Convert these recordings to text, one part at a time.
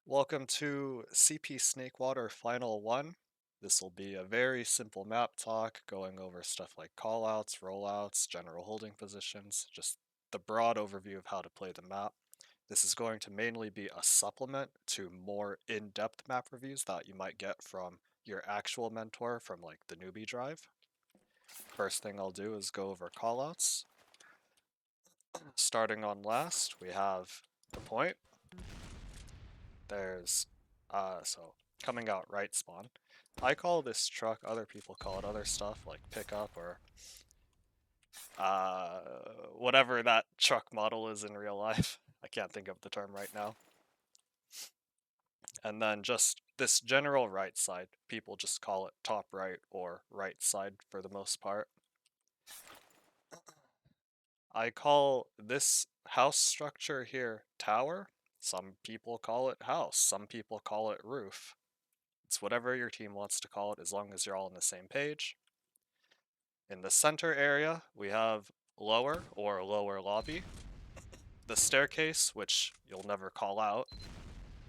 Welcome to CP Snakewater Final 1. This will be a very simple map talk going over stuff like callouts, rollouts, general holding positions, just the broad overview of how to play the map. This is going to mainly be a supplement to more in-depth map reviews that you might get from your actual mentor from like the newbie drive. First thing I'll do is go over callouts. Starting on last, we have the point. There's, so coming out right spawn. I call this truck, other people call it other stuff like pickup or uh, whatever that truck model is in real life. I can't think of the term right now. And then just this general right side, people just call it top right or right side for the most part. I call this house structure here tower. Some people call it house, some people call it roof. It's whatever your team wants to call it as long as you're all on the same page. In the center area, we have lower or lower lobby. The staircase, which you'll never call out.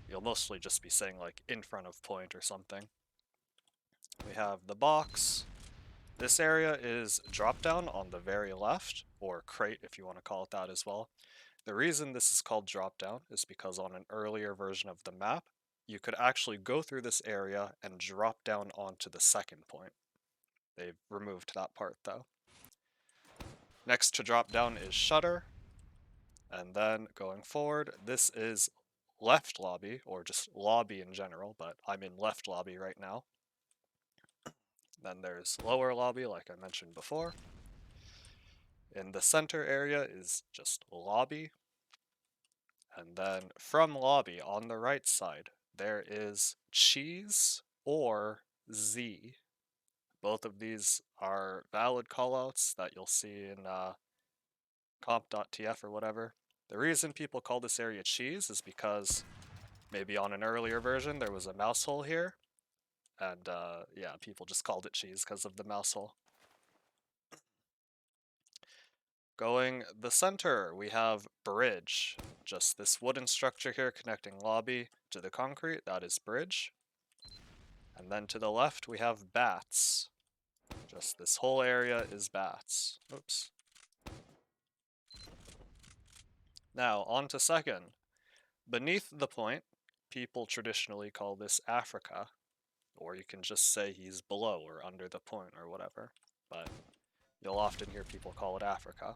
You'll mostly just be saying like in front of point or something. We have the box. This area is drop down on the very left, or crate if you want to call it that as well. The reason this is called drop down is because on an earlier version of the map, you could actually go through this area and drop down onto the second point. They've removed that part though. Next to drop down is shutter. And then going forward, this is left lobby, or just lobby in general, but I'm in left lobby right now. Then there's lower lobby, like I mentioned before. In the center area is just lobby. And then from lobby on the right side, there is cheese or Z. Both of these are valid callouts that you'll see in comp.tf or whatever. The reason people call this area cheese is because maybe on an earlier version there was a mouse hole here, and yeah, people just called it cheese because of the mouse hole. Going the center, we have bridge. Just this wooden structure here connecting lobby to the concrete, that is bridge. And then to the left we have bats. Just this whole area is bats. Oops. Now, on to second. Beneath the point, people traditionally call this Africa, or you can just say he's below or under the point or whatever, but you'll often hear people call it Africa.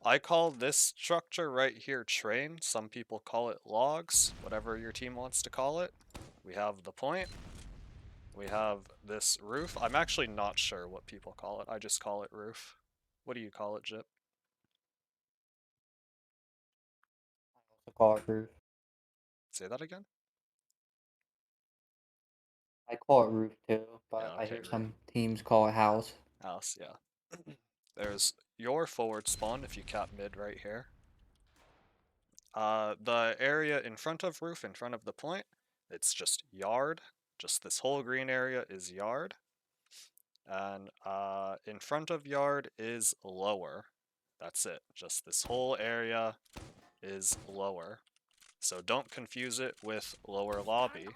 I call this structure right here train. Some people call it logs, whatever your team wants to call it. We have the point. We have this roof. I'm actually not sure what people call it. I just call it roof. What do you call it, Jip? To call it roof. Say that again? I call it roof too, Yeah, but I okay, hear roof. some teams call it house. House, yeah. There's your forward spawn if you cap mid right here. The area in front of roof, in front of the point, it's just yard. Just this whole green area is yard. And in front of yard is lower. That's it. Just this whole area is lower. So don't confuse it with lower lobby.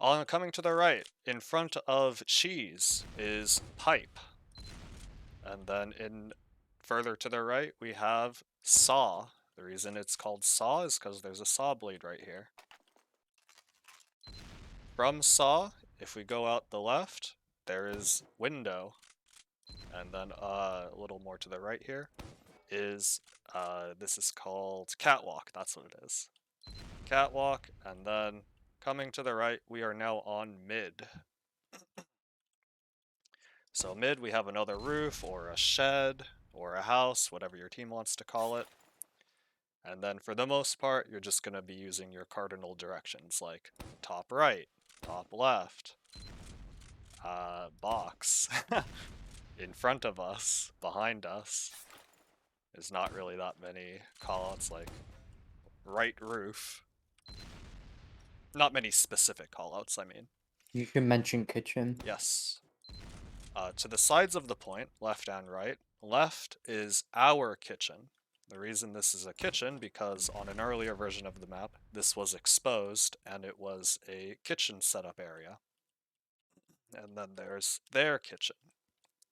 On coming to the right, in front of cheese is pipe. And then in further to the right, we have saw. The reason it's called saw is because there's a saw blade right here. From saw, if we go out the left, there is window. And then a little more to the right here is, this is called catwalk, that's what it is. Catwalk, and then coming to the right, we are now on mid. So mid, we have another roof, or a shed, or a house, whatever your team wants to call it. And then for the most part, you're just going to be using your cardinal directions, like top right, top left, box, in front of us, behind us. There's not really that many callouts like right roof. Not many specific callouts, I mean. You should mention kitchen. Yes. To the sides of the point, left and right, left is our kitchen. The reason this is a kitchen, because on an earlier version of the map, this was exposed and it was a kitchen setup area. And then there's their kitchen.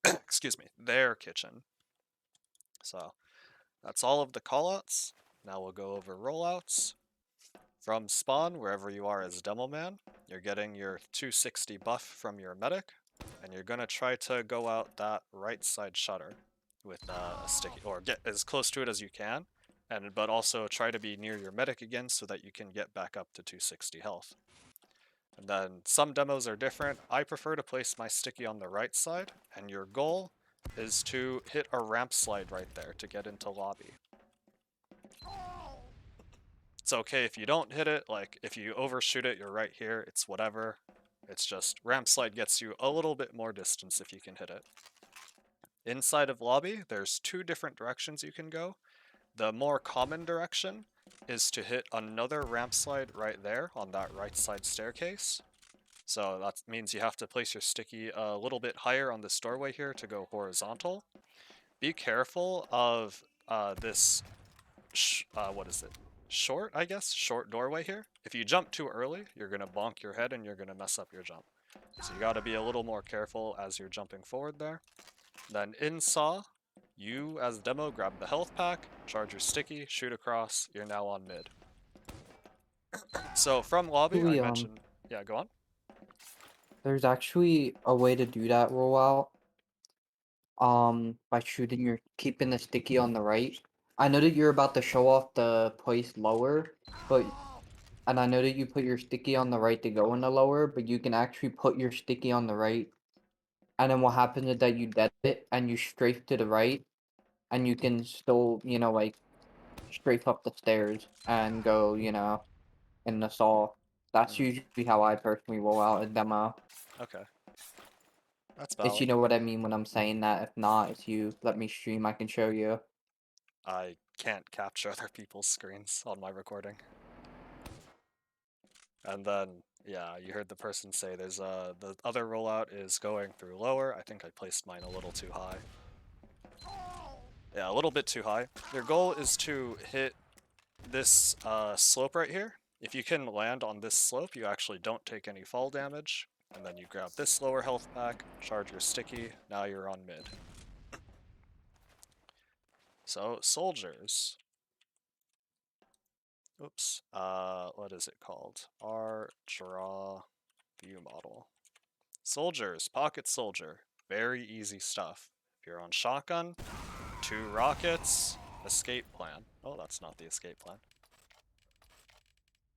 Excuse me, their kitchen. So that's all of the callouts. Now we'll go over rollouts. From spawn, wherever you are as Demo Man, you're getting your 260 buff from your medic, and you're gonna try to go out that right side shutter with a sticky, or get as close to it as you can, but also try to be near your medic again so that you can get back up to 260 health. And then some demos are different. I prefer to place my sticky on the right side, and your goal is to hit a ramp slide right there to get into lobby. It's okay if you don't hit it, like if you overshoot it, you're right here, it's whatever. It's just ramp slide gets you a little bit more distance if you can hit it. Inside of lobby, there's two different directions you can go. The more common direction is to hit another ramp slide right there on that right side staircase. So that means you have to place your sticky a little bit higher on this doorway here to go horizontal. Be careful of this what is it? Short, I guess? Short doorway here. If you jump too early, you're going to bonk your head and you're going to mess up your jump. So you got to be a little more careful as you're jumping forward there. Then in saw, you as demo grab the health pack, charge your sticky, shoot across, you're now on mid. So from lobby, I Actually, mentioned, yeah, go on. there's actually a way to do that rollout. By keeping the sticky on the right. I know that you're about to show off the place lower, and I know that you put your sticky on the right to go in the lower, but you can actually put your sticky on the right, and then what happens is that you dead it and you strafe to the right, and you can still, like strafe up the stairs and go, in the saw. That's Mhm. usually how I personally roll out a demo. Okay, that's If you valid. know what I mean when I'm saying that. If not, if you let me stream, I can show you. I can't capture other people's screens on my recording. And then, yeah, you heard the person say there's the other rollout is going through lower. I think I placed mine a little too high. Yeah, a little bit too high. Your goal is to hit this slope right here. If you can land on this slope, you actually don't take any fall damage. And then you grab this lower health pack, charge your sticky, now you're on mid. So, soldiers. Oops. What is it called? R draw view model. Soldiers, pocket soldier. Very easy stuff. If you're on shotgun, 2 rockets, escape plan. Oh, that's not the escape plan.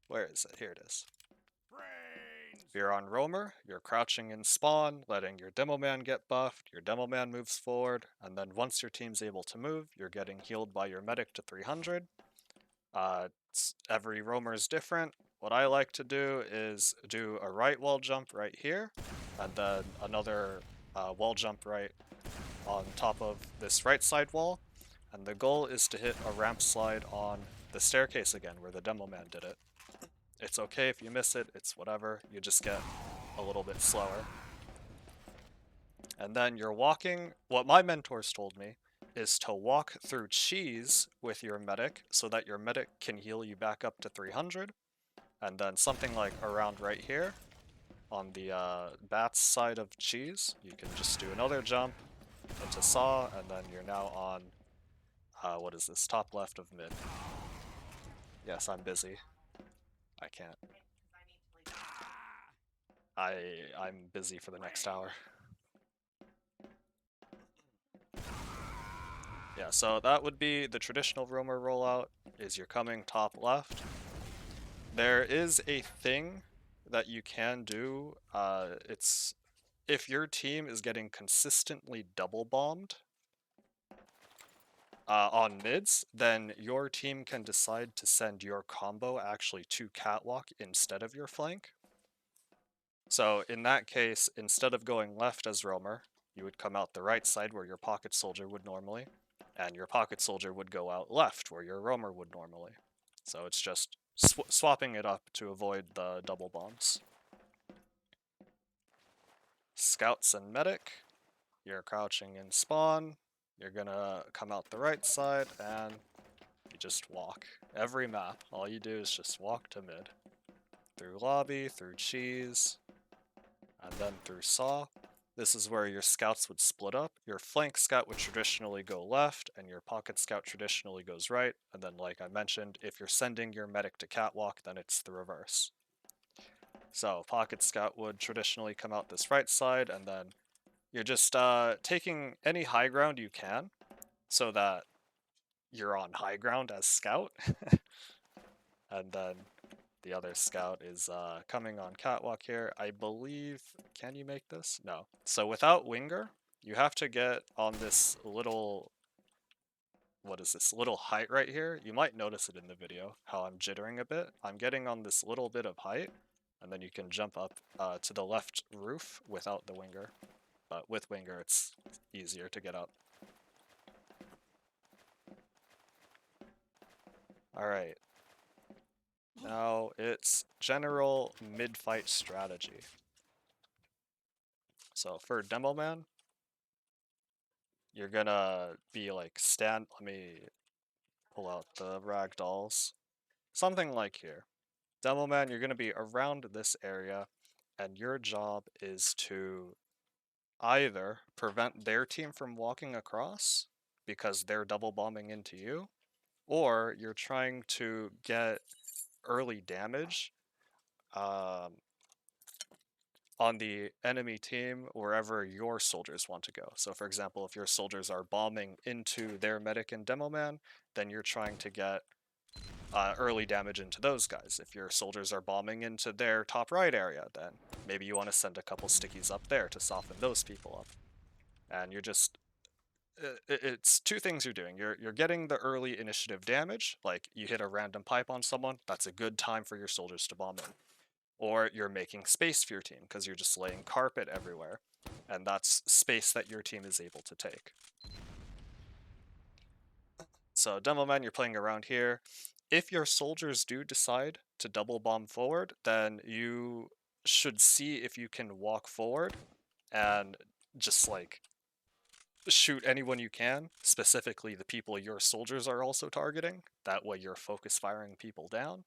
Where is it? Here it is. If you're on roamer, you're crouching in spawn, letting your demo man get buffed, your demo man moves forward, and then once your team's able to move, you're getting healed by your medic to 300. Every roamer is different. What I like to do is do a right wall jump right here, and then another wall jump right on top of this right side wall. And the goal is to hit a ramp slide on the staircase again, where the demo man did it. It's okay if you miss it, it's whatever, you just get a little bit slower. And then you're walking, what my mentors told me is to walk through cheese with your medic so that your medic can heal you back up to 300. And then something like around right here on the bats side of cheese, you can just do another jump into saw, and then you're now on, what is this, top left of mid. Yes, I'm busy. I can't. I'm busy for the next hour. Yeah, so that would be the traditional roamer rollout, is you're coming top left. There is a thing that you can do, it's if your team is getting consistently double bombed on mids, then your team can decide to send your combo actually to catwalk instead of your flank. So in that case, instead of going left as roamer, you would come out the right side where your pocket soldier would normally, and your pocket soldier would go out left where your roamer would normally. So it's just swapping it up to avoid the double bombs. Scouts and medic, you're crouching in spawn, you're gonna come out the right side and just walk. Every map, all you do is just walk to mid. Through lobby, through cheese, and then through saw. This is where your scouts would split up. Your flank scout would traditionally go left, and your pocket scout traditionally goes right. And then, like I mentioned, if you're sending your medic to catwalk, then it's the reverse. So pocket scout would traditionally come out this right side, and then you're just taking any high ground you can so that you're on high ground as scout. And then the other scout is coming on catwalk here. I believe, can you make this? No. So without winger, you have to get on this little, what is this, little height right here. You might notice it in the video, how I'm jittering a bit. I'm getting on this little bit of height, and then you can jump up to the left roof without the winger. But with winger, it's easier to get up. Alright. Now it's general mid-fight strategy. So for Demo Man, you're gonna be like let me pull out the ragdolls. Something like here. Demo Man, you're gonna be around this area, and your job is to either prevent their team from walking across because they're double bombing into you, or you're trying to get early damage on the enemy team wherever your soldiers want to go. So for example, if your soldiers are bombing into their medic and demo man, then you're trying to get early damage into those guys. If your soldiers are bombing into their top right area, then maybe you want to send a couple stickies up there to soften those people up. And you're just it's two things you're doing. You're getting the early initiative damage, like you hit a random pipe on someone, that's a good time for your soldiers to bomb in. Or you're making space for your team because you're just laying carpet everywhere, and that's space that your team is able to take. So Demo Man, you're playing around here. If your soldiers do decide to double bomb forward, then you should see if you can walk forward and just like shoot anyone you can, specifically the people your soldiers are also targeting. That way you're focus firing people down.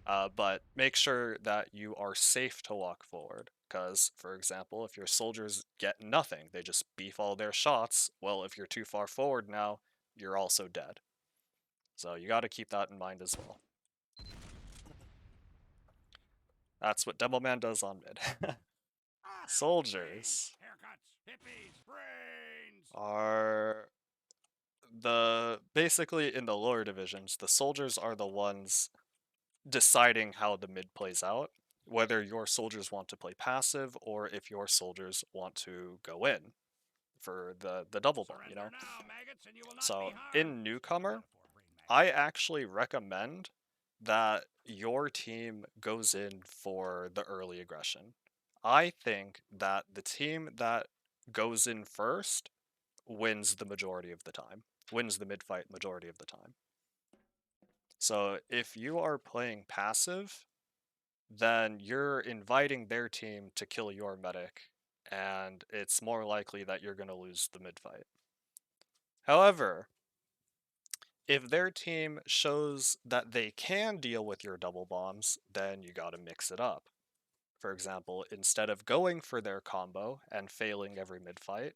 But make sure that you are safe to walk forward. Because, for example, if your soldiers get nothing, they just beef all their shots, well, if you're too far forward now, you're also dead. So you got to keep that in mind as well. That's what Demo Man does on mid. Soldiers are basically in the lower divisions, the soldiers are the ones deciding how the mid plays out, whether your soldiers want to play passive or if your soldiers want to go in for the double bomb, you know? So in Newcomer, I actually recommend that your team goes in for the early aggression. I think that the team that goes in first wins the majority of the time, wins the mid-fight majority of the time. So if you are playing passive, then you're inviting their team to kill your medic, and it's more likely that you're going to lose the mid-fight. However, if their team shows that they can deal with your double bombs, then you gotta mix it up. For example, instead of going for their combo and failing every mid-fight,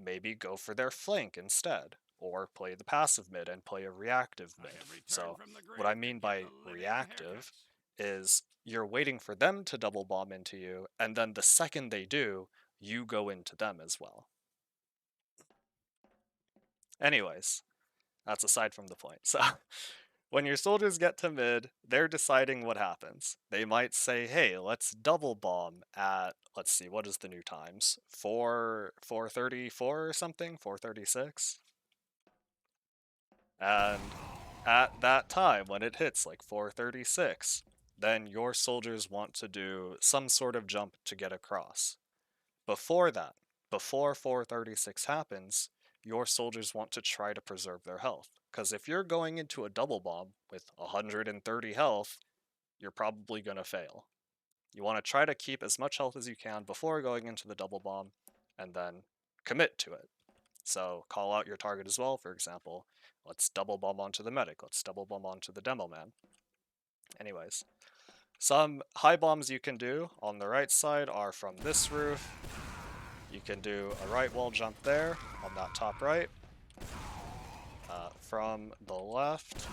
maybe go for their flank instead, or play the passive mid and play a reactive mid. So what I mean by reactive is you're waiting for them to double bomb into you, and then the second they do, you go into them as well. Anyways, that's aside from the point. So when your soldiers get to mid, they're deciding what happens. They might say, hey, let's double bomb at, let's see, what is the new times? 434 or something? 436? And at that time, when it hits like 436, then your soldiers want to do some sort of jump to get across. Before that, before 436 happens, your soldiers want to try to preserve their health. Because if you're going into a double bomb with 130 health, you're probably going to fail. You want to try to keep as much health as you can before going into the double bomb, and then commit to it. So call out your target as well, for example, Let's double bomb onto the medic. Let's double bomb onto the demo man. Anyways, some high bombs you can do on the right side are from this roof. You can do a right wall jump there on that top right. From the left,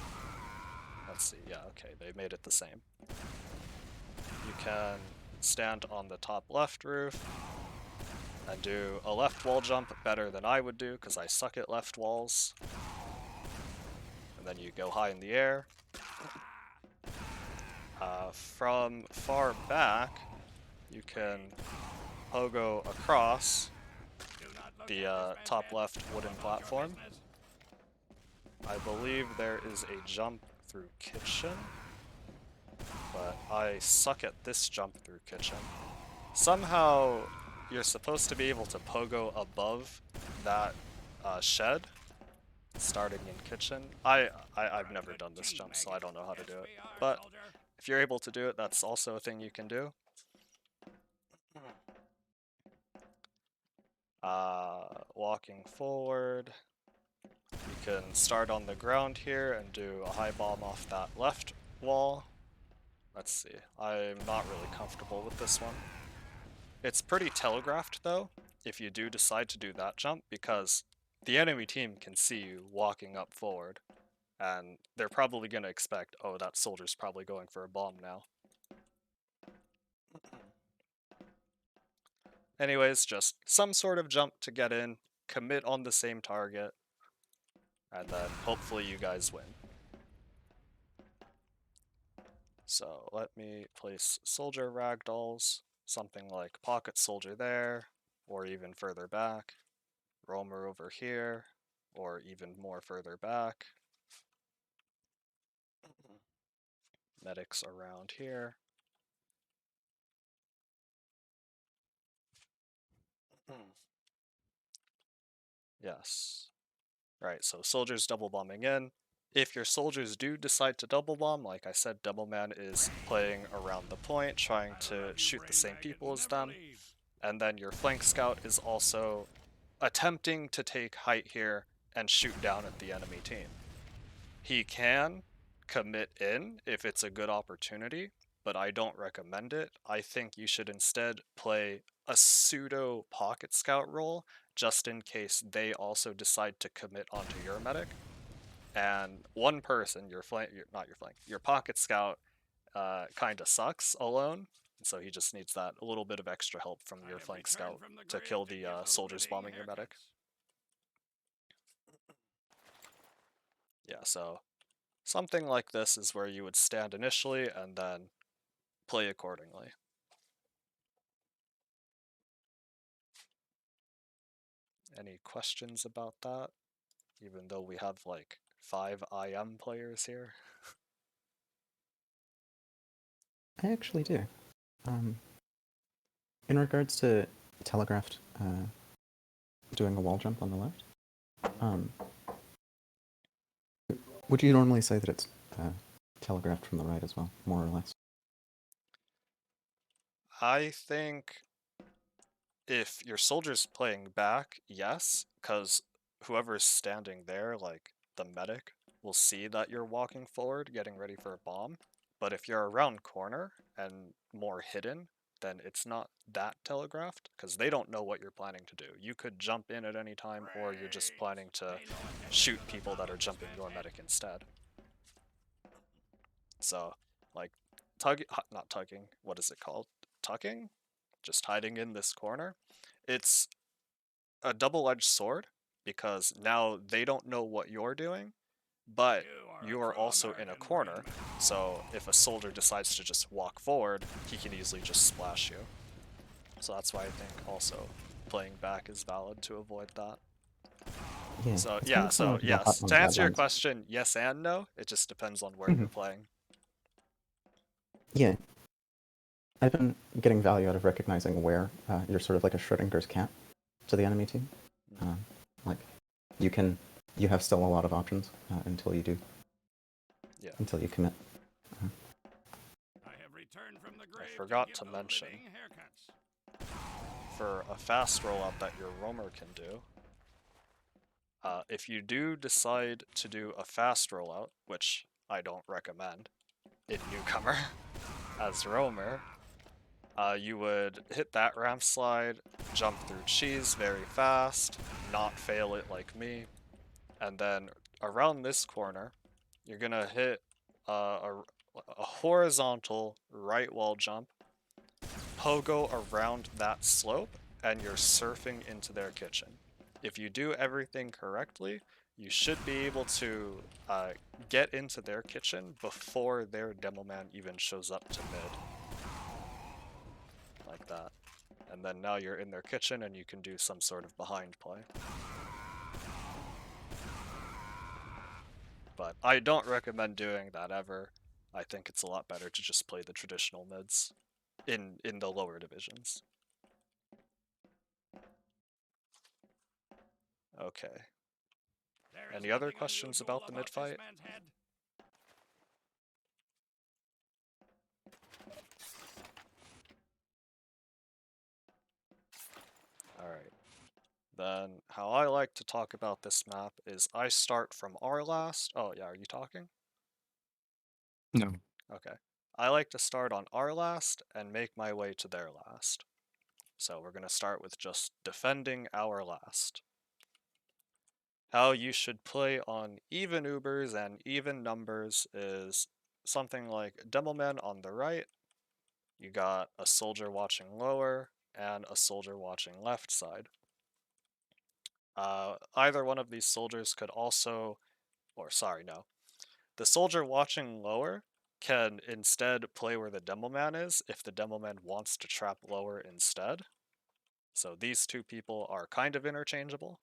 let's see, yeah, okay, they made it the same. You can stand on the top left roof and do a left wall jump better than I would do because I suck at left walls. And then you go high in the air. From far back, you can pogo across the top left wooden platform. I believe there is a jump through kitchen, but I suck at this jump through kitchen. Somehow, you're supposed to be able to pogo above that shed, starting in kitchen. I've never done this jump, so I don't know how to do it. But if you're able to do it, that's also a thing you can do. Walking forward, you can start on the ground here and do a high bomb off that left wall. Let's see, I'm not really comfortable with this one. It's pretty telegraphed though, if you do decide to do that jump, because the enemy team can see you walking up forward, and they're probably going to expect, oh, that soldier's probably going for a bomb now. Anyways, just some sort of jump to get in, commit on the same target, and then hopefully you guys win. So let me place soldier ragdolls, something like pocket soldier there, or even further back, roamer over here, or even more further back, medics around here. Yes. Right, so soldiers double bombing in. If your soldiers do decide to double bomb, like I said, Double Man is playing around the point, trying to shoot the same people as them. And then your flank scout is also attempting to take height here and shoot down at the enemy team. He can commit in if it's a good opportunity, but I don't recommend it. I think you should instead play a pseudo pocket scout role just in case they also decide to commit onto your medic. And one person, your pocket scout, kind of sucks alone, so he just needs that a little bit of extra help from your flank scout to kill the soldiers bombing your medic. Yeah, so something like this is where you would stand initially and then play accordingly. Any questions about that? Even though we have like 5 IM players here. I actually do. In regards to telegraphed doing a wall jump on the left, would you normally say that it's telegraphed from the right as well, more or less? I think if your soldier's playing back, yes, because whoever's standing there, like the medic, will see that you're walking forward, getting ready for a bomb. But if you're around corner and more hidden, then it's not that telegraphed, because they don't know what you're planning to do. You could jump in at any time, or you're just planning to shoot people that are jumping your medic instead. So, like, not tugging, what is it called? Tucking? Just hiding in this corner. It's a double-edged sword, because now they don't know what you're doing, but you are also in a corner, so if a soldier decides to just walk forward, he can easily just splash you. So that's why I think also playing back is valid to avoid that. Yeah. So yeah, so yes, to answer your question, yes and no, it just depends on where you're playing. Yeah. I've been getting value out of recognizing where you're sort of like a Schrodinger's cat to the enemy team. Like, you have still a lot of options until you do. Yeah. Until you commit. I forgot to mention, for a fast rollout that your roamer can do, If you do decide to do a fast rollout, which I don't recommend in Newcomer as Roamer, you would hit that ramp slide, jump through cheese very fast, not fail it like me, and then around this corner, you're gonna hit a horizontal right wall jump, pogo around that slope, and you're surfing into their kitchen. If you do everything correctly, you should be able to get into their kitchen before their demo man even shows up to mid. Like that. And then now you're in their kitchen and you can do some sort of behind play. But I don't recommend doing that ever. I think it's a lot better to just play the traditional mids in the lower divisions. Okay. Any other questions about the mid fight? Alright. Then how I like to talk about this map is I start from our last. Oh yeah, are you talking? No. Okay. I like to start on our last and make my way to their last. So we're going to start with just defending our last. How you should play on even Ubers and even numbers is something like Demoman on the right, you got a soldier watching lower, and a soldier watching left side. Either one of these soldiers could also, or sorry, no. The soldier watching lower can instead play where the Demoman is if the Demoman wants to trap lower instead. So these two people are kind of interchangeable.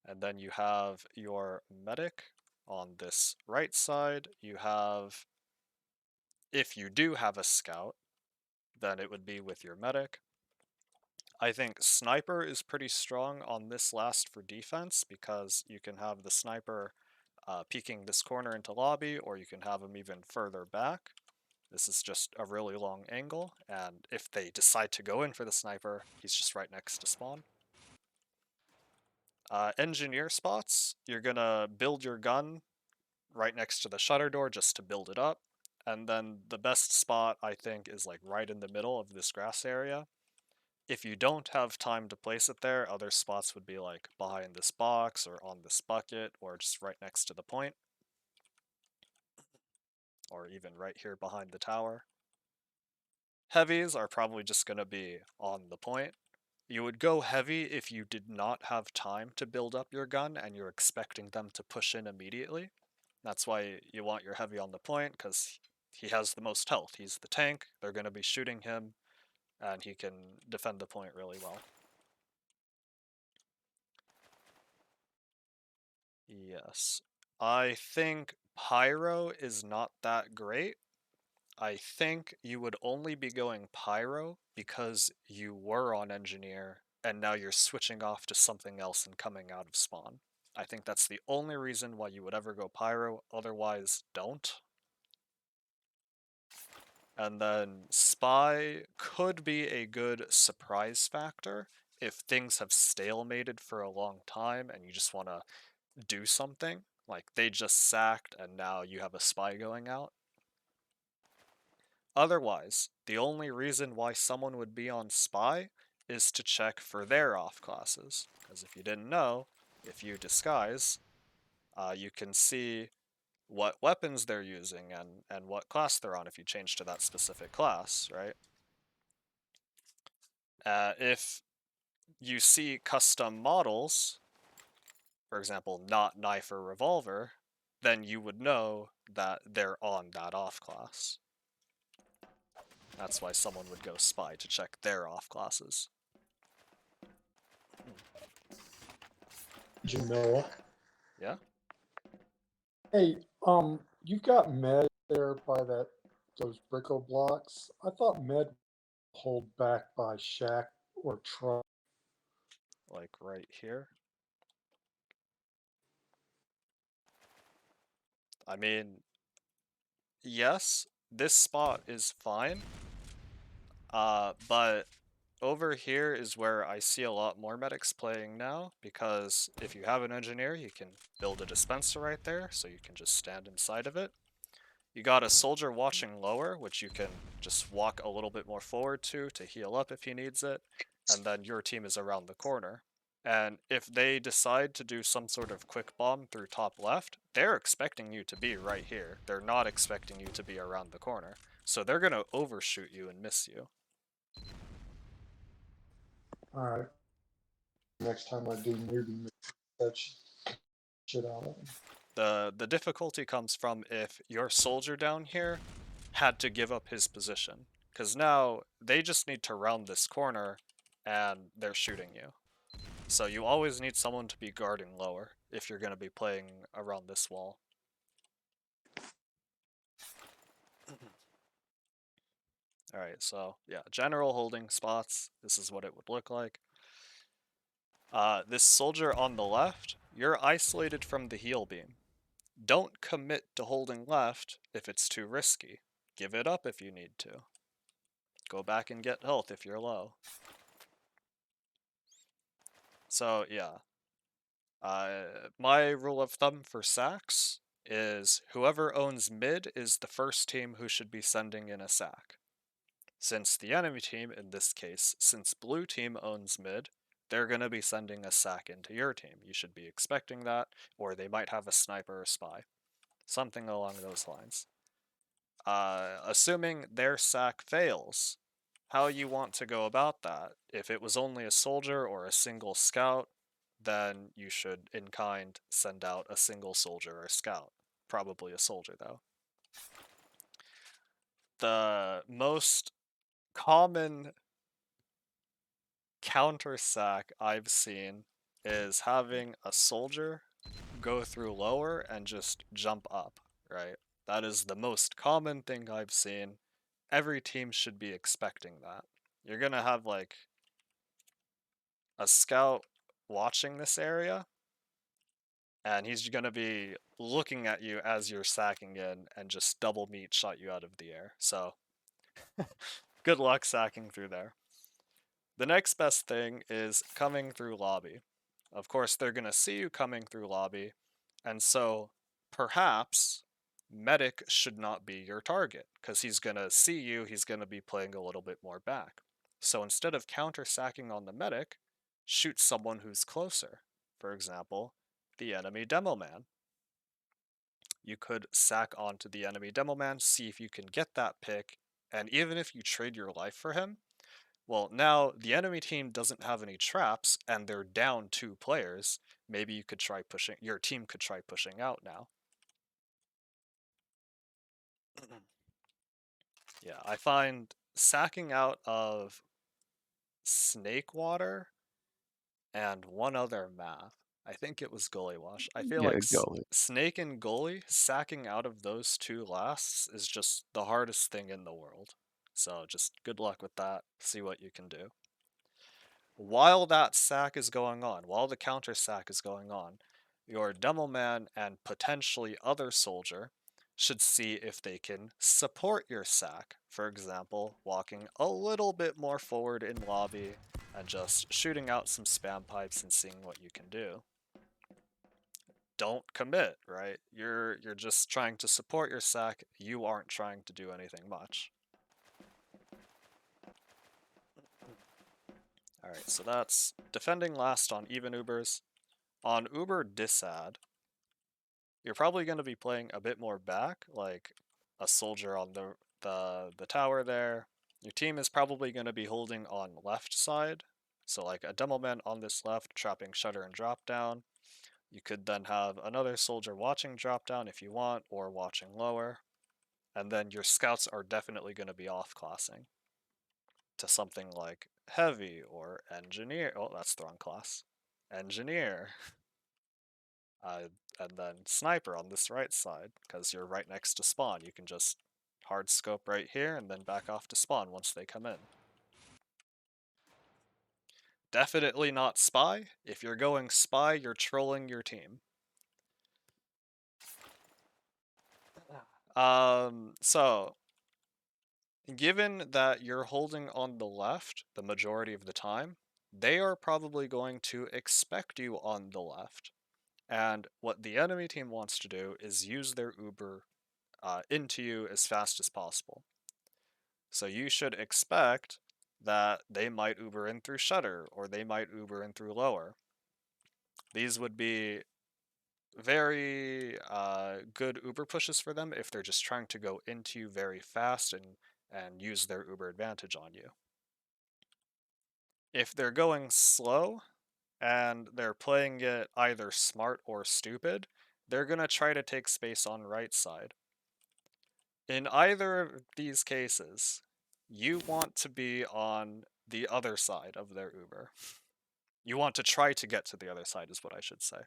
And then you have your medic on this right side. You have, if you do have a scout, then it would be with your medic. I think sniper is pretty strong on this last for defense because you can have the sniper peeking this corner into lobby, or you can have him even further back. This is just a really long angle, and if they decide to go in for the sniper, he's just right next to spawn. Engineer spots, you're gonna build your gun right next to the shutter door just to build it up. And then the best spot, I think, is like right in the middle of this grass area. If you don't have time to place it there, other spots would be like behind this box or on this bucket or just right next to the point. Or even right here behind the tower. Heavies are probably just going to be on the point. You would go heavy if you did not have time to build up your gun and you're expecting them to push in immediately. That's why you want your heavy on the point, because he has the most health. He's the tank, they're going to be shooting him, and he can defend the point really well. Yes. I think Pyro is not that great. I think you would only be going Pyro because you were on Engineer, and now you're switching off to something else and coming out of spawn. I think that's the only reason why you would ever go Pyro, otherwise don't. And then Spy could be a good surprise factor if things have stalemated for a long time and you just want to do something. Like they just sacked and now you have a Spy going out. Otherwise, the only reason why someone would be on Spy is to check for their off classes. Because if you didn't know, if you disguise, you can see what weapons they're using and what class they're on if you change to that specific class, right? If you see custom models, for example, not knife or revolver, then you would know that they're on that off class. That's why someone would go Spy to check their off classes. Jamil. Yeah? Hey, you've got med there by those brickle blocks. I thought med hold back by shack or truck. Like right here. I mean, yes, this spot is fine. But over here is where I see a lot more medics playing now, because if you have an engineer, you can build a dispenser right there, so you can just stand inside of it. You got a soldier watching lower, which you can just walk a little bit more forward to heal up if he needs it, and then your team is around the corner. And if they decide to do some sort of quick bomb through top left, they're expecting you to be right here. They're not expecting you to be around the corner. So they're going to overshoot you and miss you. Alright. Next time I do newbie, that shit out of him. The difficulty comes from if your soldier down here had to give up his position. Because now they just need to round this corner and they're shooting you. So you always need someone to be guarding lower if you're going to be playing around this wall. Alright, so yeah, general holding spots. This is what it would look like. This soldier on the left, you're isolated from the heal beam. Don't commit to holding left if it's too risky. Give it up if you need to. Go back and get health if you're low. So yeah. My rule of thumb for sacks is whoever owns mid is the first team who should be sending in a sack. Since the enemy team, in this case, since blue team owns mid, they're going to be sending a sack into your team. You should be expecting that, or they might have a sniper or spy. Something along those lines. Assuming their sack fails, how you want to go about that. If it was only a soldier or a single scout, then you should, in kind, send out a single soldier or scout. Probably a soldier, though. The most common counter sack I've seen is having a soldier go through lower and just jump up, right? That is the most common thing I've seen. Every team should be expecting that. You're gonna have like a scout watching this area, and he's gonna be looking at you as you're sacking in and just double meat shot you out of the air. So good luck sacking through there. The next best thing is coming through lobby. Of course, they're gonna see you coming through lobby, and so perhaps medic should not be your target, because he's gonna see you, he's gonna be playing a little bit more back. So instead of counter sacking on the medic, shoot someone who's closer. For example, the enemy demo man. You could sack onto the enemy demo man, see if you can get that pick, and even if you trade your life for him, well, now the enemy team doesn't have any traps and they're down 2 players. Maybe you could try pushing, your team could try pushing out now. Yeah, I find sacking out of Snake Water and one other map, I think it was Gully Wash. I feel Yeah, like Gully. Snake and Gully, sacking out of those 2 lasts is just the hardest thing in the world. So just good luck with that. See what you can do. While that sack is going on, while the counter sack is going on, your demo man and potentially other soldier should see if they can support your sack. For example, walking a little bit more forward in lobby and just shooting out some spam pipes and seeing what you can do. Don't commit, right? You're just trying to support your sack. You aren't trying to do anything much. Alright, so that's defending last on even Ubers. On Uber Disad, you're probably going to be playing a bit more back, like a soldier on the tower there. Your team is probably going to be holding on left side, so like a demo man on this left, trapping shutter and drop down. You could then have another soldier watching drop down if you want, or watching lower. And then your scouts are definitely going to be off-classing to something like heavy or engineer. Oh, that's the wrong class. Engineer. And then sniper on this right side, because you're right next to spawn. You can just hard scope right here and then back off to spawn once they come in. Definitely not spy. If you're going spy, you're trolling your team. So Given that you're holding on the left the majority of the time, they are probably going to expect you on the left. And what the enemy team wants to do is use their Uber into you as fast as possible. So you should expect that they might Uber in through shutter, or they might Uber in through lower. These would be very good Uber pushes for them if they're just trying to go into you very fast and use their Uber advantage on you. If they're going slow and they're playing it either smart or stupid, they're going to try to take space on right side. In either of these cases, you want to be on the other side of their Uber. You want to try to get to the other side is what I should say.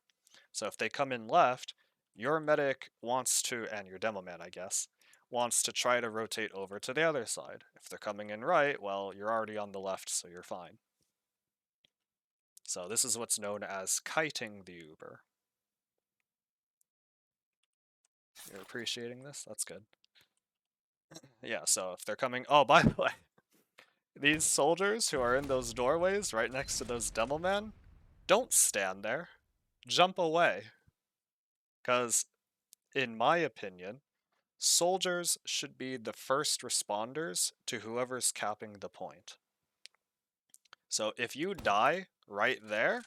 So if they come in left, your medic wants to, and your demo man, I guess, wants to try to rotate over to the other side. If they're coming in right, well, you're already on the left, so you're fine. So this is what's known as kiting the Uber. You're appreciating this? That's good. Yeah, so if they're coming... Oh, by the way, these soldiers who are in those doorways right next to those demo men, don't stand there. Jump away. Because, in my opinion, soldiers should be the first responders to whoever's capping the point. So if you die right there,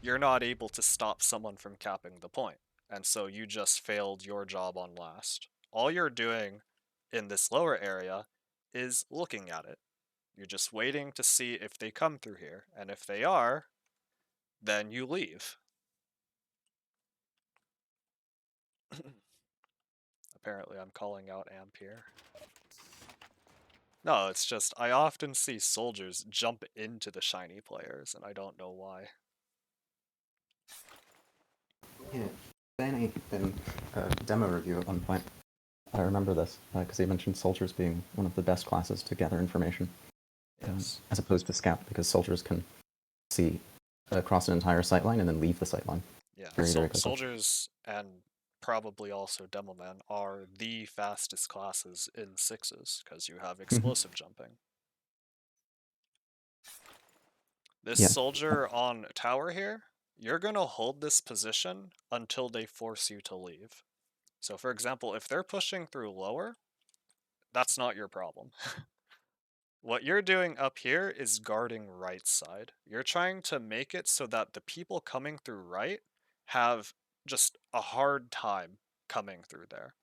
you're not able to stop someone from capping the point. And so you just failed your job on last. All you're doing in this lower area is looking at it. You're just waiting to see if they come through here. And if they are, then you leave. Apparently I'm calling out Amp here. No, it's just, I often see soldiers jump into the shiny players, and I don't know why. Yeah, Danny in a demo review at one point, I remember this, because he mentioned soldiers being one of the best classes to gather information, Yes. as opposed to scout, because soldiers can see across an entire sightline and then leave the sightline. Yeah, Very quickly. soldiers and probably also demomen are the fastest classes in sixes, because you have explosive jumping. This Yeah. soldier on tower here, you're going to hold this position until they force you to leave. So for example, if they're pushing through lower, that's not your problem. What you're doing up here is guarding right side. You're trying to make it so that the people coming through right have just a hard time coming through there.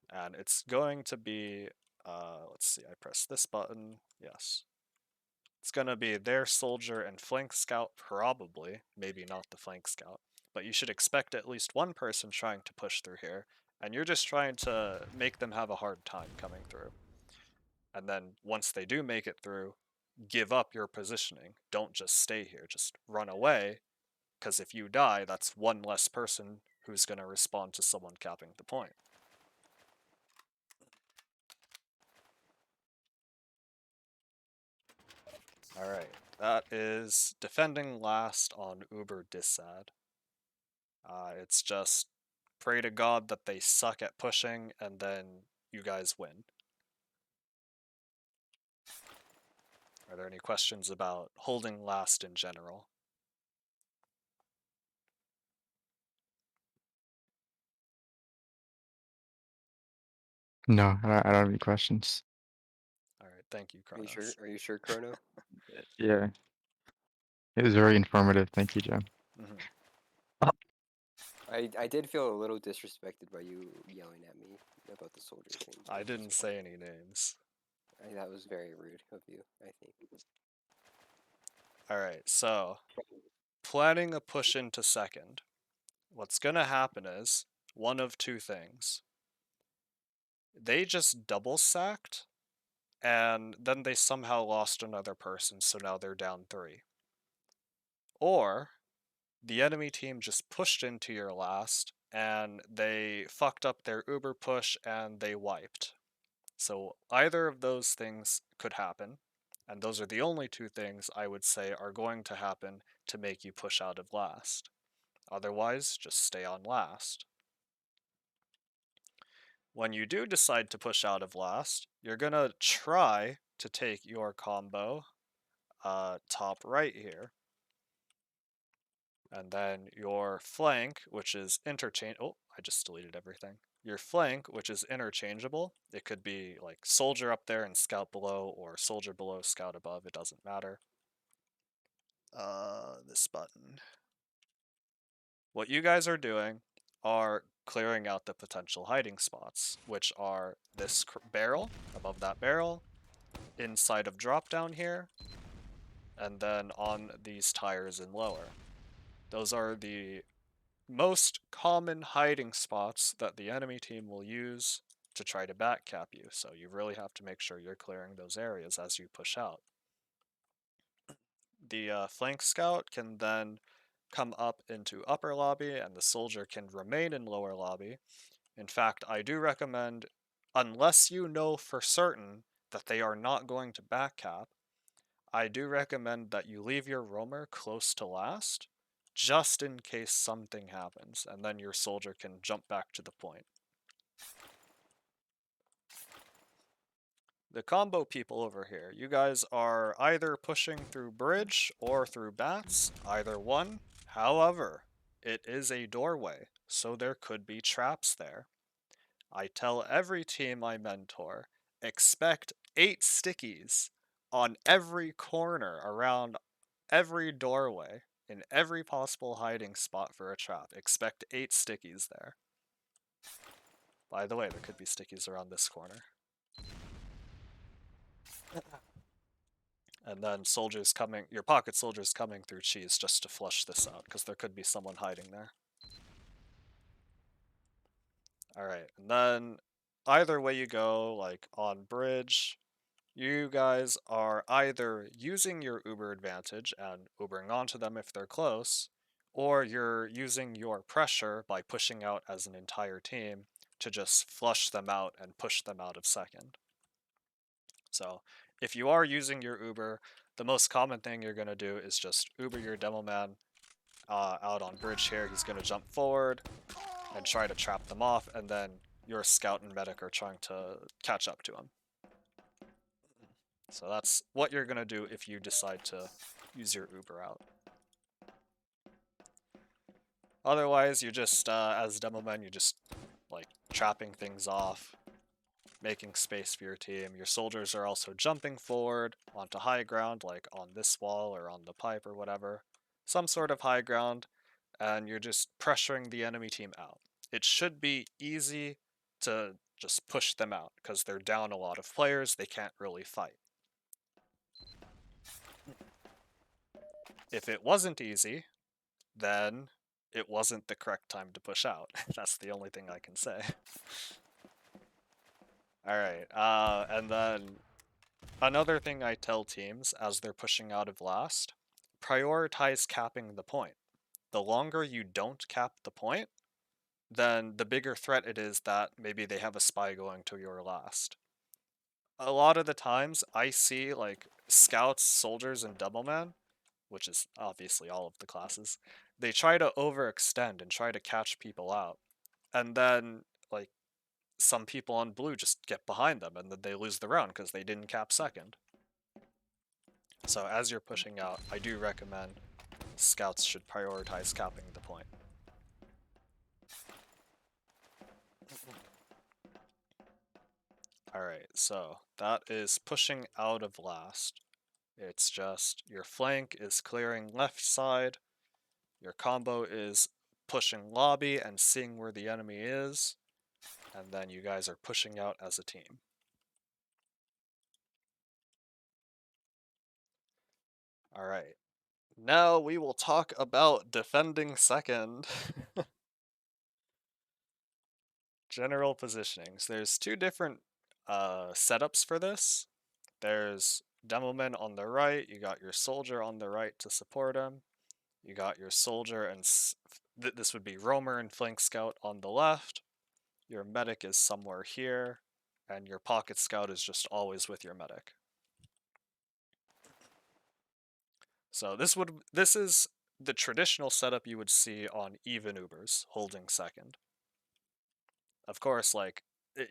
And it's going to be, let's see, I press this button, yes. It's going to be their soldier and flank scout probably, maybe not the flank scout, but you should expect at least one person trying to push through here, and you're just trying to make them have a hard time coming through. And then once they do make it through, give up your positioning. Don't just stay here, just run away, because if you die, that's one less person who's going to respond to someone capping the point. Alright, that is defending last on Uber Dissad. It's just pray to God that they suck at pushing, and then you guys win. Are there any questions about holding last in general? No, I don't have any questions. Alright, thank you, Are you sure? Kronos. Are you sure, Chrono? Yeah. It was very informative. Thank you, Jim. Mhm. I did feel a little disrespected by you yelling at me about the soldiers names. I didn't say any names. That was very rude of you, I think. Alright, so planning a push into second. What's gonna happen is one of two things. They just double sacked, and then they somehow lost another person, so now they're down 3. Or the enemy team just pushed into your last, and they fucked up their Uber push and they wiped. So either of those things could happen, and those are the only two things I would say are going to happen to make you push out of last. Otherwise, just stay on last. When you do decide to push out of last, you're gonna try to take your combo top right here. And then your flank, which is oh, I just deleted everything. Your flank, which is interchangeable. It could be like soldier up there and scout below, or soldier below, scout above, it doesn't matter. This button. What you guys are doing are clearing out the potential hiding spots, which are this barrel, above that barrel, inside of drop down here, and then on these tires and lower. Those are the most common hiding spots that the enemy team will use to try to backcap you, so you really have to make sure you're clearing those areas as you push out. The flank scout can then come up into upper lobby, and the soldier can remain in lower lobby. In fact, I do recommend, unless you know for certain that they are not going to backcap, I do recommend that you leave your roamer close to last, just in case something happens, and then your soldier can jump back to the point. The combo people over here, you guys are either pushing through bridge or through bats, either one. However, it is a doorway, so there could be traps there. I tell every team I mentor, expect 8 stickies on every corner around every doorway, in every possible hiding spot for a trap. Expect 8 stickies there. By the way, there could be stickies around this corner. And then soldiers coming, your pocket soldiers coming through cheese just to flush this out, because there could be someone hiding there. Alright, and then either way you go, like on bridge, you guys are either using your Uber advantage and Ubering onto them if they're close, or you're using your pressure by pushing out as an entire team to just flush them out and push them out of second. So if you are using your Uber, the most common thing you're going to do is just Uber your demo man out on bridge here. He's going to jump forward and try to trap them off, and then your scout and medic are trying to catch up to him. So that's what you're going to do if you decide to use your Uber out. Otherwise, you just, as demo men, you're just like trapping things off, making space for your team. Your soldiers are also jumping forward onto high ground, like on this wall or on the pipe or whatever. Some sort of high ground, and you're just pressuring the enemy team out. It should be easy to just push them out, because they're down a lot of players, they can't really fight. If it wasn't easy, then it wasn't the correct time to push out. That's the only thing I can say. Alright, and then another thing I tell teams as they're pushing out of last, prioritize capping the point. The longer you don't cap the point, then the bigger threat it is that maybe they have a spy going to your last. A lot of the times I see like scouts, soldiers, and doubleman, which is obviously all of the classes, they try to overextend and try to catch people out. And then like some people on blue just get behind them and then they lose the round because they didn't cap second. So as you're pushing out, I do recommend scouts should prioritize capping the point. Alright, so that is pushing out of last. It's just your flank is clearing left side, your combo is pushing lobby and seeing where the enemy is, and then you guys are pushing out as a team. Alright, now we will talk about defending second. General positionings. There's 2 different setups for this. There's demoman on the right, you got your soldier on the right to support him. You got your soldier and this would be roamer and flank scout on the left. Your medic is somewhere here, and your pocket scout is just always with your medic. So this is the traditional setup you would see on even Ubers holding second. Of course, like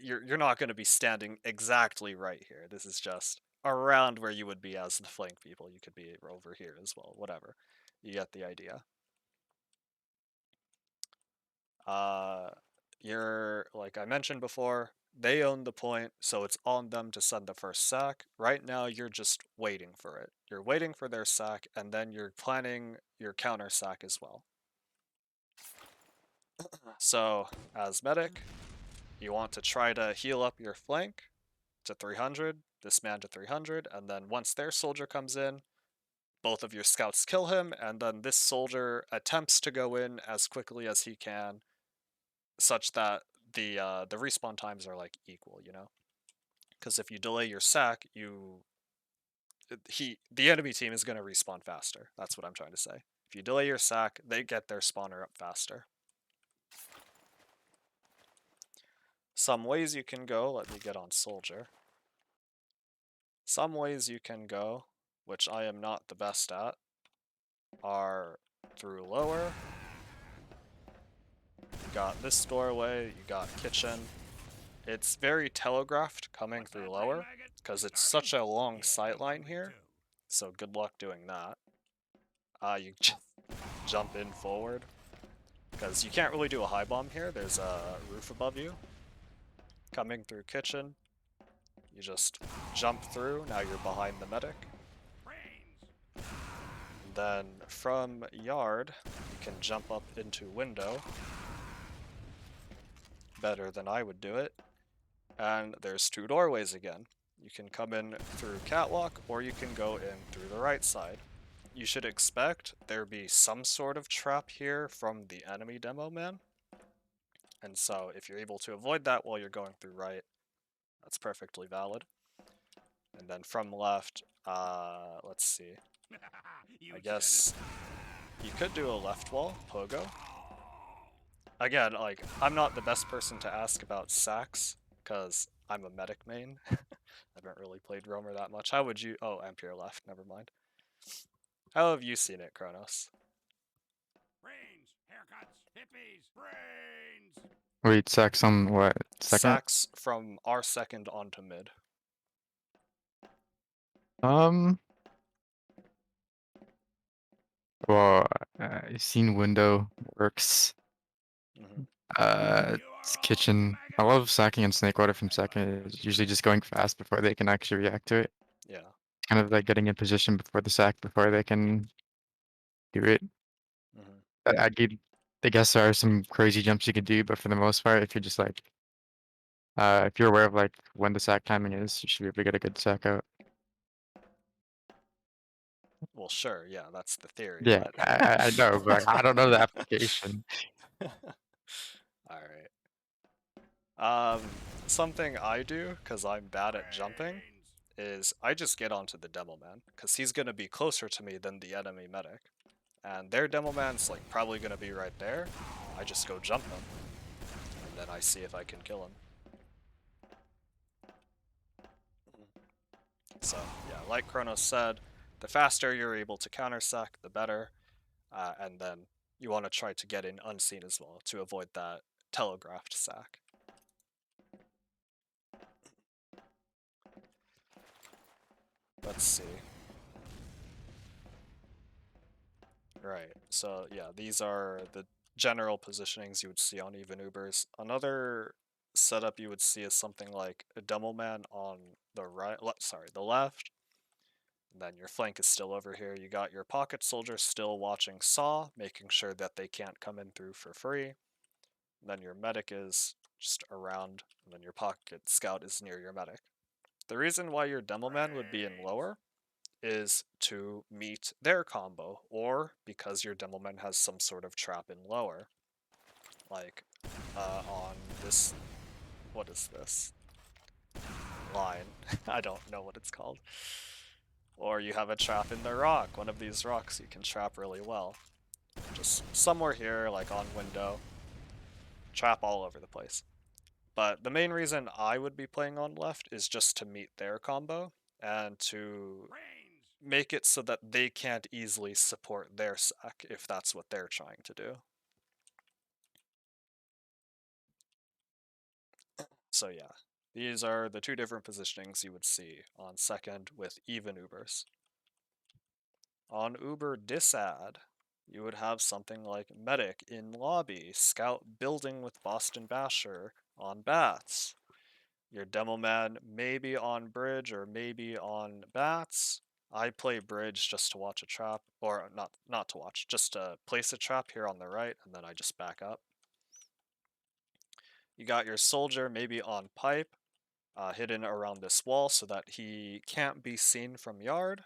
you're not going to be standing exactly right here. This is just around where you would be as the flank people. You could be over here as well, whatever. You get the idea. You're, like I mentioned before, they own the point, so it's on them to send the first sack. Right now, you're just waiting for it. You're waiting for their sack, and then you're planning your counter sack as well. So, as medic, you want to try to heal up your flank to 300, this man to 300, and then once their soldier comes in, both of your scouts kill him, and then this soldier attempts to go in as quickly as he can, such that the respawn times are like equal, you know? Because if you delay your sack, the enemy team is going to respawn faster. That's what I'm trying to say. If you delay your sack, they get their spawner up faster. Some ways you can go, let me get on soldier. Some ways you can go, which I am not the best at, are through lower. You got this doorway, you got kitchen. It's very telegraphed coming through lower, because it's such a long sightline here, so good luck doing that. You just jump in forward, because you can't really do a high bomb here. There's a roof above you. Coming through kitchen, you just jump through, now you're behind the medic. And then from yard, you can jump up into window. Better than I would do it. And there's two doorways again. You can come in through catwalk, or you can go in through the right side. You should expect there be some sort of trap here from the enemy demo man. And so if you're able to avoid that while you're going through right, that's perfectly valid. And then from left, let's see. I guess you could do a left wall, pogo. Again, like, I'm not the best person to ask about sacks, because I'm a medic main. I haven't really played roamer that much. How would you... Oh, Ampere left, never mind. How have you seen it, Kronos? Brains, haircuts, hippies, brains. Wait, Sax on what? Second? Sacks from our second onto mid. Well, I've seen window works. Mhm. It's kitchen. I love sacking and snake water from second. It's usually just going fast before they can actually react to it. Yeah. Kind of like getting in position before the sack before they can do it. Mhm. I guess there are some crazy jumps you could do, but for the most part, if you're just like, if you're aware of like when the sack timing is, you should be able to get a good sack out. Well, sure, yeah, that's the theory, Yeah, but... I know, but I don't know the application. Alright. Something I do, because I'm bad at jumping, is I just get onto the demo man, because he's going to be closer to me than the enemy medic. And their demo man's like probably going to be right there. I just go jump him, and then I see if I can kill him. So, yeah, like Kronos said, the faster you're able to counter sack, the better. And then you want to try to get in unseen as well to avoid that telegraphed sack. Let's see. Right, so yeah, these are the general positionings you would see on even Ubers. Another setup you would see is something like a demo man on the right, the left. And then your flank is still over here. You got your pocket soldier still watching Saw, making sure that they can't come in through for free. And then your medic is just around, and then your pocket scout is near your medic. The reason why your demo man would be in lower is to meet their combo, or because your demo man has some sort of trap in lower. Like, on this... What is this? Line. I don't know what it's called. Or you have a trap in the rock. One of these rocks you can trap really well. Just somewhere here, like on window. Trap all over the place. But the main reason I would be playing on left is just to meet their combo, and to make it so that they can't easily support their sack if that's what they're trying to do. So yeah, these are the two different positionings you would see on second with even Ubers. On Uber Disad, you would have something like Medic in lobby, Scout building with Boston Basher on bats. Your demo man maybe on bridge or maybe on bats. I play bridge just to watch a trap, or not to watch, just to place a trap here on the right, and then I just back up. You got your soldier maybe on pipe, hidden around this wall so that he can't be seen from yard.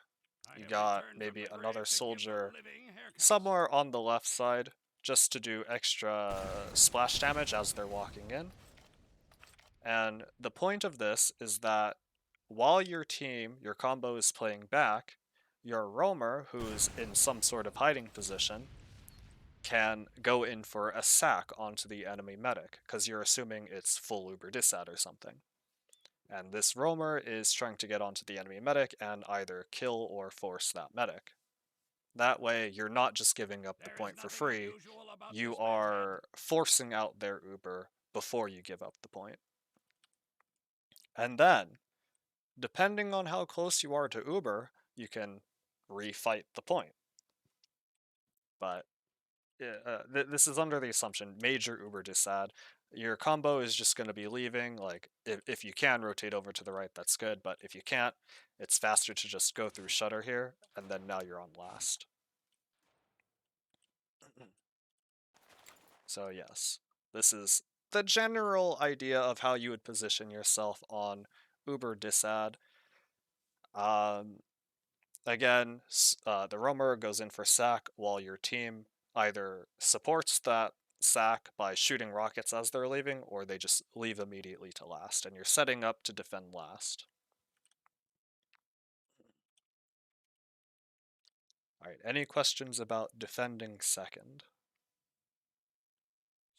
I You have got returned from maybe the another grave to give the soldier living haircuts. somewhere on the left side just to do extra splash damage as they're walking in. And the point of this is that while your team, your combo is playing back, your roamer, who's in some sort of hiding position, can go in for a sack onto the enemy medic, because you're assuming it's full Uber Disad or something. And this roamer is trying to get onto the enemy medic and either kill or force that medic. That way, you're not just giving up the There is point for nothing free, unusual about you this man's head. are forcing out their Uber before you give up the point. And then, depending on how close you are to Uber, you can refight the point. But this is under the assumption major Uber Disad. Your combo is just going to be leaving. Like, if you can rotate over to the right, that's good. But if you can't, it's faster to just go through Shutter here, and then now you're on last. So yes, this is the general idea of how you would position yourself on Uber Disad. Again, the roamer goes in for sack while your team either supports that sack by shooting rockets as they're leaving, or they just leave immediately to last, and you're setting up to defend last. Alright, any questions about defending second?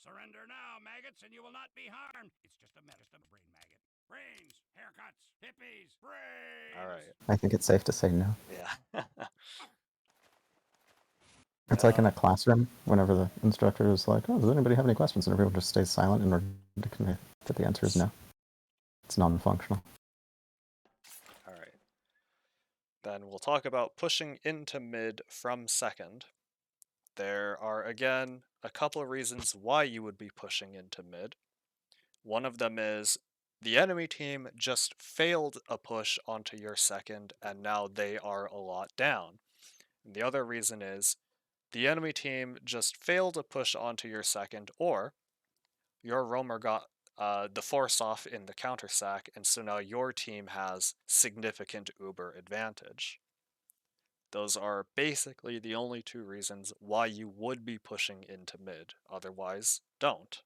Surrender now, maggots, and you will not be harmed. It's just a medicine brain maggot. Brains, haircuts, hippies, brains. Alright, I think it's safe to say no. yeah. It's like in a classroom, whenever the instructor is like, oh, does anybody have any questions? And everyone just stays silent in order to convey that the answer is no. It's non-functional. Alright. Then we'll talk about pushing into mid from second. There are, again, a couple of reasons why you would be pushing into mid. One of them is the enemy team just failed a push onto your second, and now they are a lot down. And the other reason is the enemy team just failed a push onto your second, or your roamer got the force off in the counter sack, and so now your team has significant Uber advantage. Those are basically the only two reasons why you would be pushing into mid. Otherwise, don't.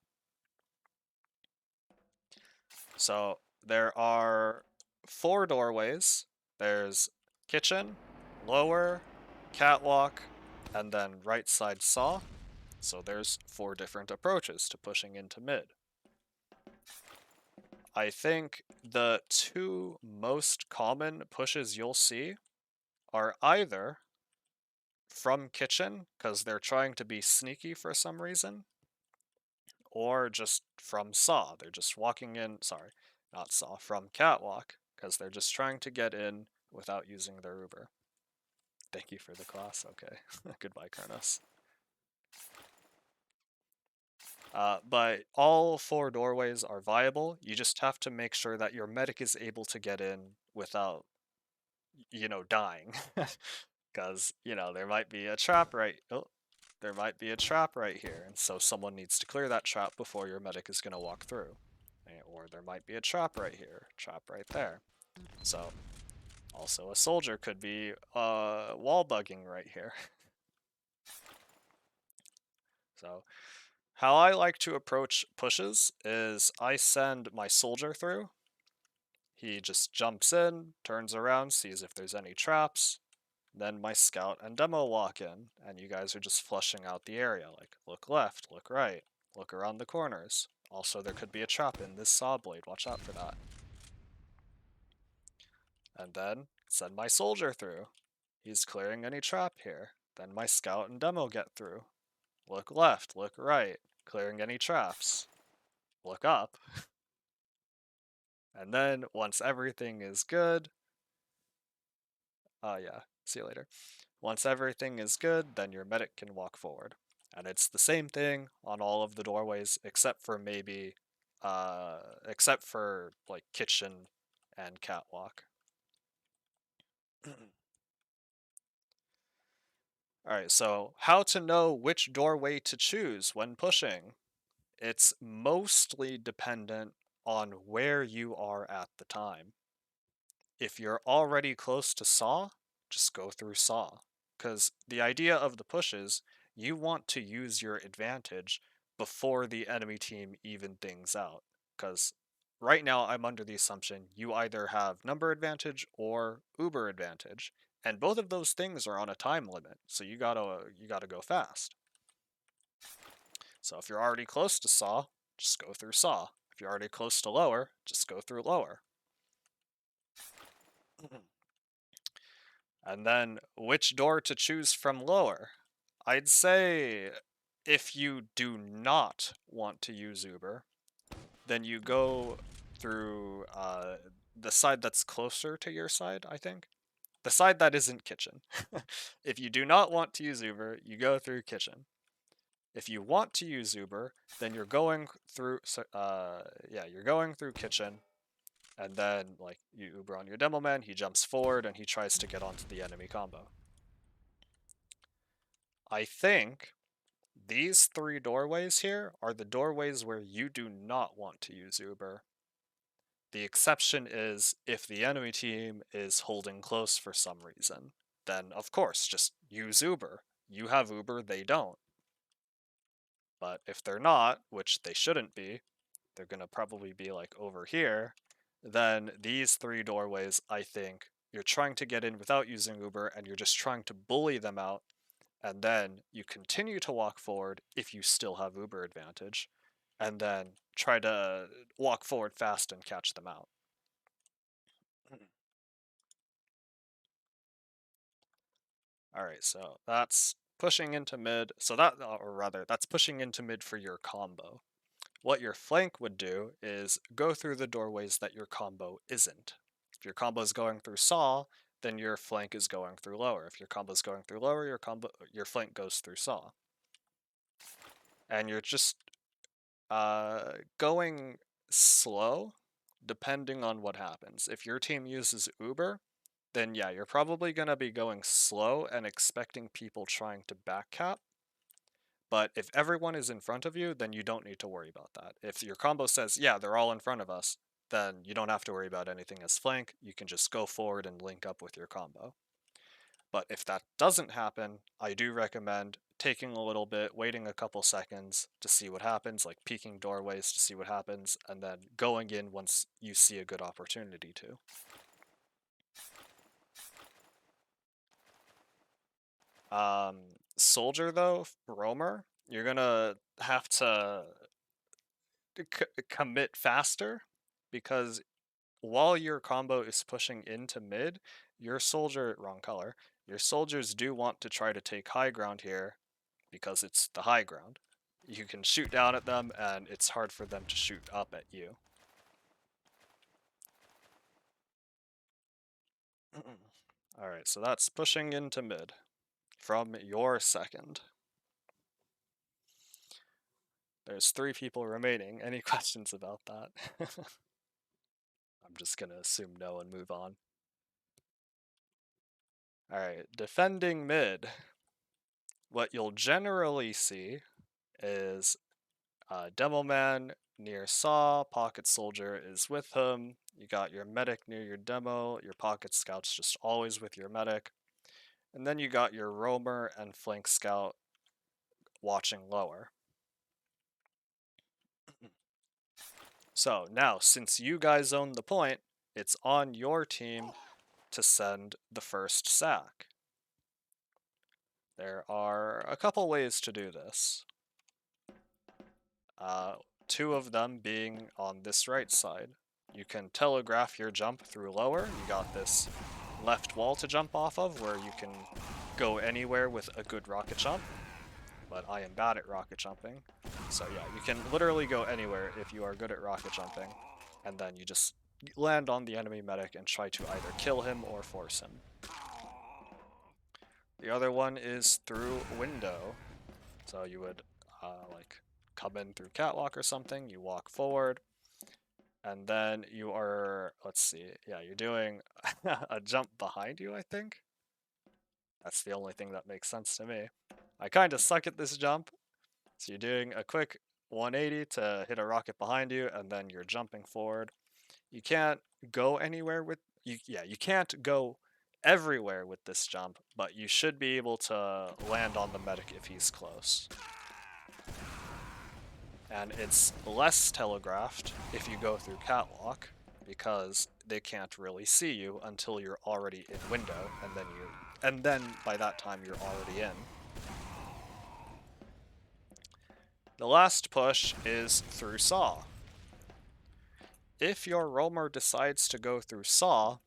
So there are 4 doorways. There's kitchen, lower, catwalk, and then right side saw. So there's 4 different approaches to pushing into mid. I think the 2 most common pushes you'll see are either from kitchen, because they're trying to be sneaky for some reason, or just from saw. They're just walking in, sorry, not saw, from catwalk, because they're just trying to get in without using their Uber. Thank you for the class, okay. Goodbye, Karnos. But all 4 doorways are viable. You just have to make sure that your medic is able to get in without, dying. Because, there might be a trap there might be a trap right here, and so someone needs to clear that trap before your medic is going to walk through. Or there might be a trap right here, trap right there. So, also a soldier could be wall bugging right here. So, how I like to approach pushes is I send my soldier through. He just jumps in, turns around, sees if there's any traps. Then my scout and demo walk in, and you guys are just flushing out the area. Like, look left, look right, look around the corners. Also, there could be a trap in this saw blade, watch out for that. And then, send my soldier through. He's clearing any trap here. Then my scout and demo get through. Look left, look right, clearing any traps. Look up. And then once everything is good, yeah, see you later. Once everything is good, then your medic can walk forward. And it's the same thing on all of the doorways, except for maybe, except for like kitchen and catwalk. Alright, so how to know which doorway to choose when pushing? It's mostly dependent on where you are at the time. If you're already close to saw, just go through saw. Because the idea of the push is you want to use your advantage before the enemy team even things out. Because right now I'm under the assumption you either have number advantage or uber advantage, and both of those things are on a time limit, so you gotta go fast. So if you're already close to saw, just go through saw. If you're already close to lower, just go through lower. And then which door to choose from lower? I'd say if you do not want to use Uber, then you go through the side that's closer to your side, I think. The side that isn't kitchen. If you do not want to use Uber, you go through kitchen. If you want to use Uber, then you're going through, you're going through kitchen, and then like you Uber on your demo man, he jumps forward and he tries to get onto the enemy combo. I think these three doorways here are the doorways where you do not want to use Uber. The exception is if the enemy team is holding close for some reason. Then, of course, just use Uber. You have Uber, they don't. But if they're not, which they shouldn't be, they're going to probably be like over here, then these three doorways, I think, you're trying to get in without using Uber and you're just trying to bully them out, and then you continue to walk forward if you still have Uber advantage, and then try to walk forward fast and catch them out. Alright, so that's pushing into mid, so that, or rather, that's pushing into mid for your combo. What your flank would do is go through the doorways that your combo isn't. If your combo is going through saw, then your flank is going through lower. If your combo is going through lower, your flank goes through saw. And you're just going slow depending on what happens. If your team uses Uber, then yeah, you're probably going to be going slow and expecting people trying to backcap. But if everyone is in front of you, then you don't need to worry about that. If your combo says, yeah, they're all in front of us, then you don't have to worry about anything as flank. You can just go forward and link up with your combo. But if that doesn't happen, I do recommend taking a little bit, waiting a couple seconds to see what happens, like peeking doorways to see what happens, and then going in once you see a good opportunity to. Soldier though, roamer, you're gonna have to commit faster, because while your combo is pushing into mid, your soldier, wrong color, your soldiers do want to try to take high ground here because it's the high ground. You can shoot down at them and it's hard for them to shoot up at you. Alright, so that's pushing into mid from your second. There's 3 people remaining. Any questions about that? I'm just gonna assume no and move on. Alright, defending mid. What you'll generally see is Demo Man near Saw, Pocket Soldier is with him, you got your medic near your demo, your Pocket Scout's just always with your medic, and then you got your Roamer and Flank Scout watching lower. So now, since you guys own the point, it's on your team to send the first sack. There are a couple ways to do this. 2 of them being on this right side. You can telegraph your jump through lower. You got this left wall to jump off of where you can go anywhere with a good rocket jump. But I am bad at rocket jumping. So yeah, you can literally go anywhere if you are good at rocket jumping. And then you just land on the enemy medic and try to either kill him or force him. The other one is through window. So you would like come in through catwalk or something, you walk forward, and then you are, let's see, yeah, you're doing a jump behind you, I think. That's the only thing that makes sense to me. I kind of suck at this jump. So you're doing a quick 180 to hit a rocket behind you, and then you're jumping forward. You can't go anywhere with you can't go everywhere with this jump, but you should be able to land on the medic if he's close. And it's less telegraphed if you go through catwalk, because they can't really see you until you're already in window, and then by that time you're already in. The last push is through saw. If your roamer decides to go through saw,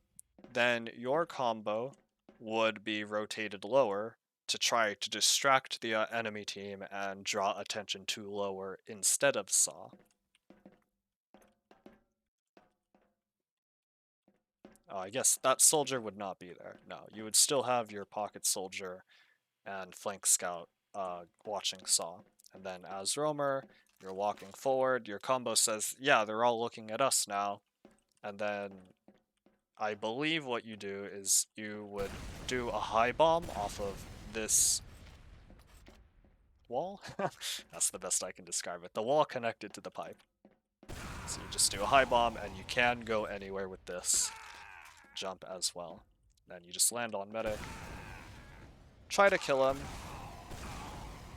then your combo would be rotated lower to try to distract the enemy team and draw attention to lower instead of saw. Oh, I guess that soldier would not be there. No, you would still have your pocket soldier and flank scout watching saw. And then as roamer, you're walking forward, your combo says, yeah, they're all looking at us now. And then I believe what you do is you would do a high bomb off of this wall. That's the best I can describe it. The wall connected to the pipe. So you just do a high bomb, and you can go anywhere with this jump as well. Then you just land on medic, try to kill him,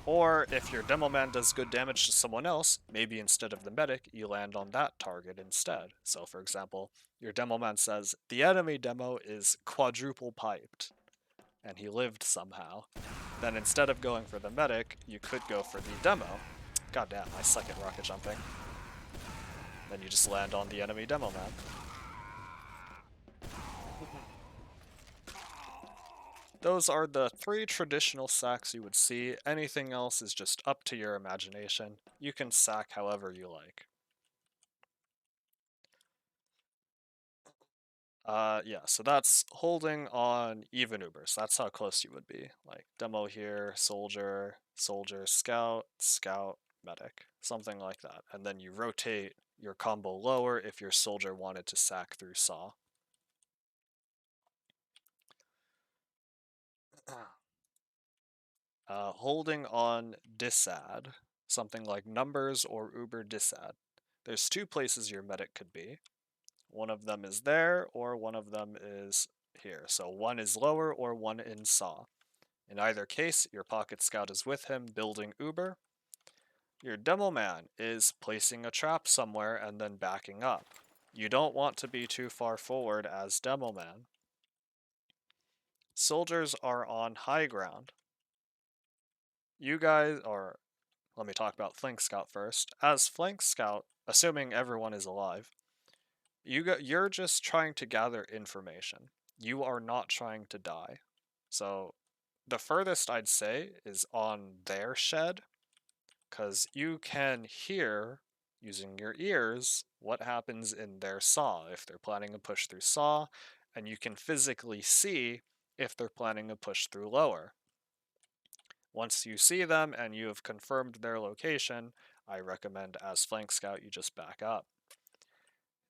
or if your demo man does good damage to someone else, maybe instead of the medic, you land on that target instead. So for example, your demo man says, the enemy demo is quadruple piped, and he lived somehow. Then instead of going for the medic, you could go for the demo. God damn, I suck at rocket jumping. Then you just land on the enemy demo man. Those are the 3 traditional sacks you would see. Anything else is just up to your imagination. You can sack however you like. Yeah, so that's holding on even Ubers. That's how close you would be. Like, demo here, soldier, soldier, scout, scout, medic. Something like that. And then you rotate your combo lower if your soldier wanted to sack through saw. Holding on disad, something like numbers or Uber disad. There's 2 places your medic could be. One of them is there, or one of them is here. So one is lower or one in saw. In either case, your pocket scout is with him building Uber. Your demo man is placing a trap somewhere and then backing up. You don't want to be too far forward as demo man. Soldiers are on high ground. You guys are, let me talk about flank scout first. As flank scout, assuming everyone is alive, you're just trying to gather information. You are not trying to die. So the furthest I'd say is on their shed, because you can hear, using your ears, what happens in their saw if they're planning a push through saw, and you can physically see if they're planning a push through lower. Once you see them and you have confirmed their location, I recommend as flank scout you just back up.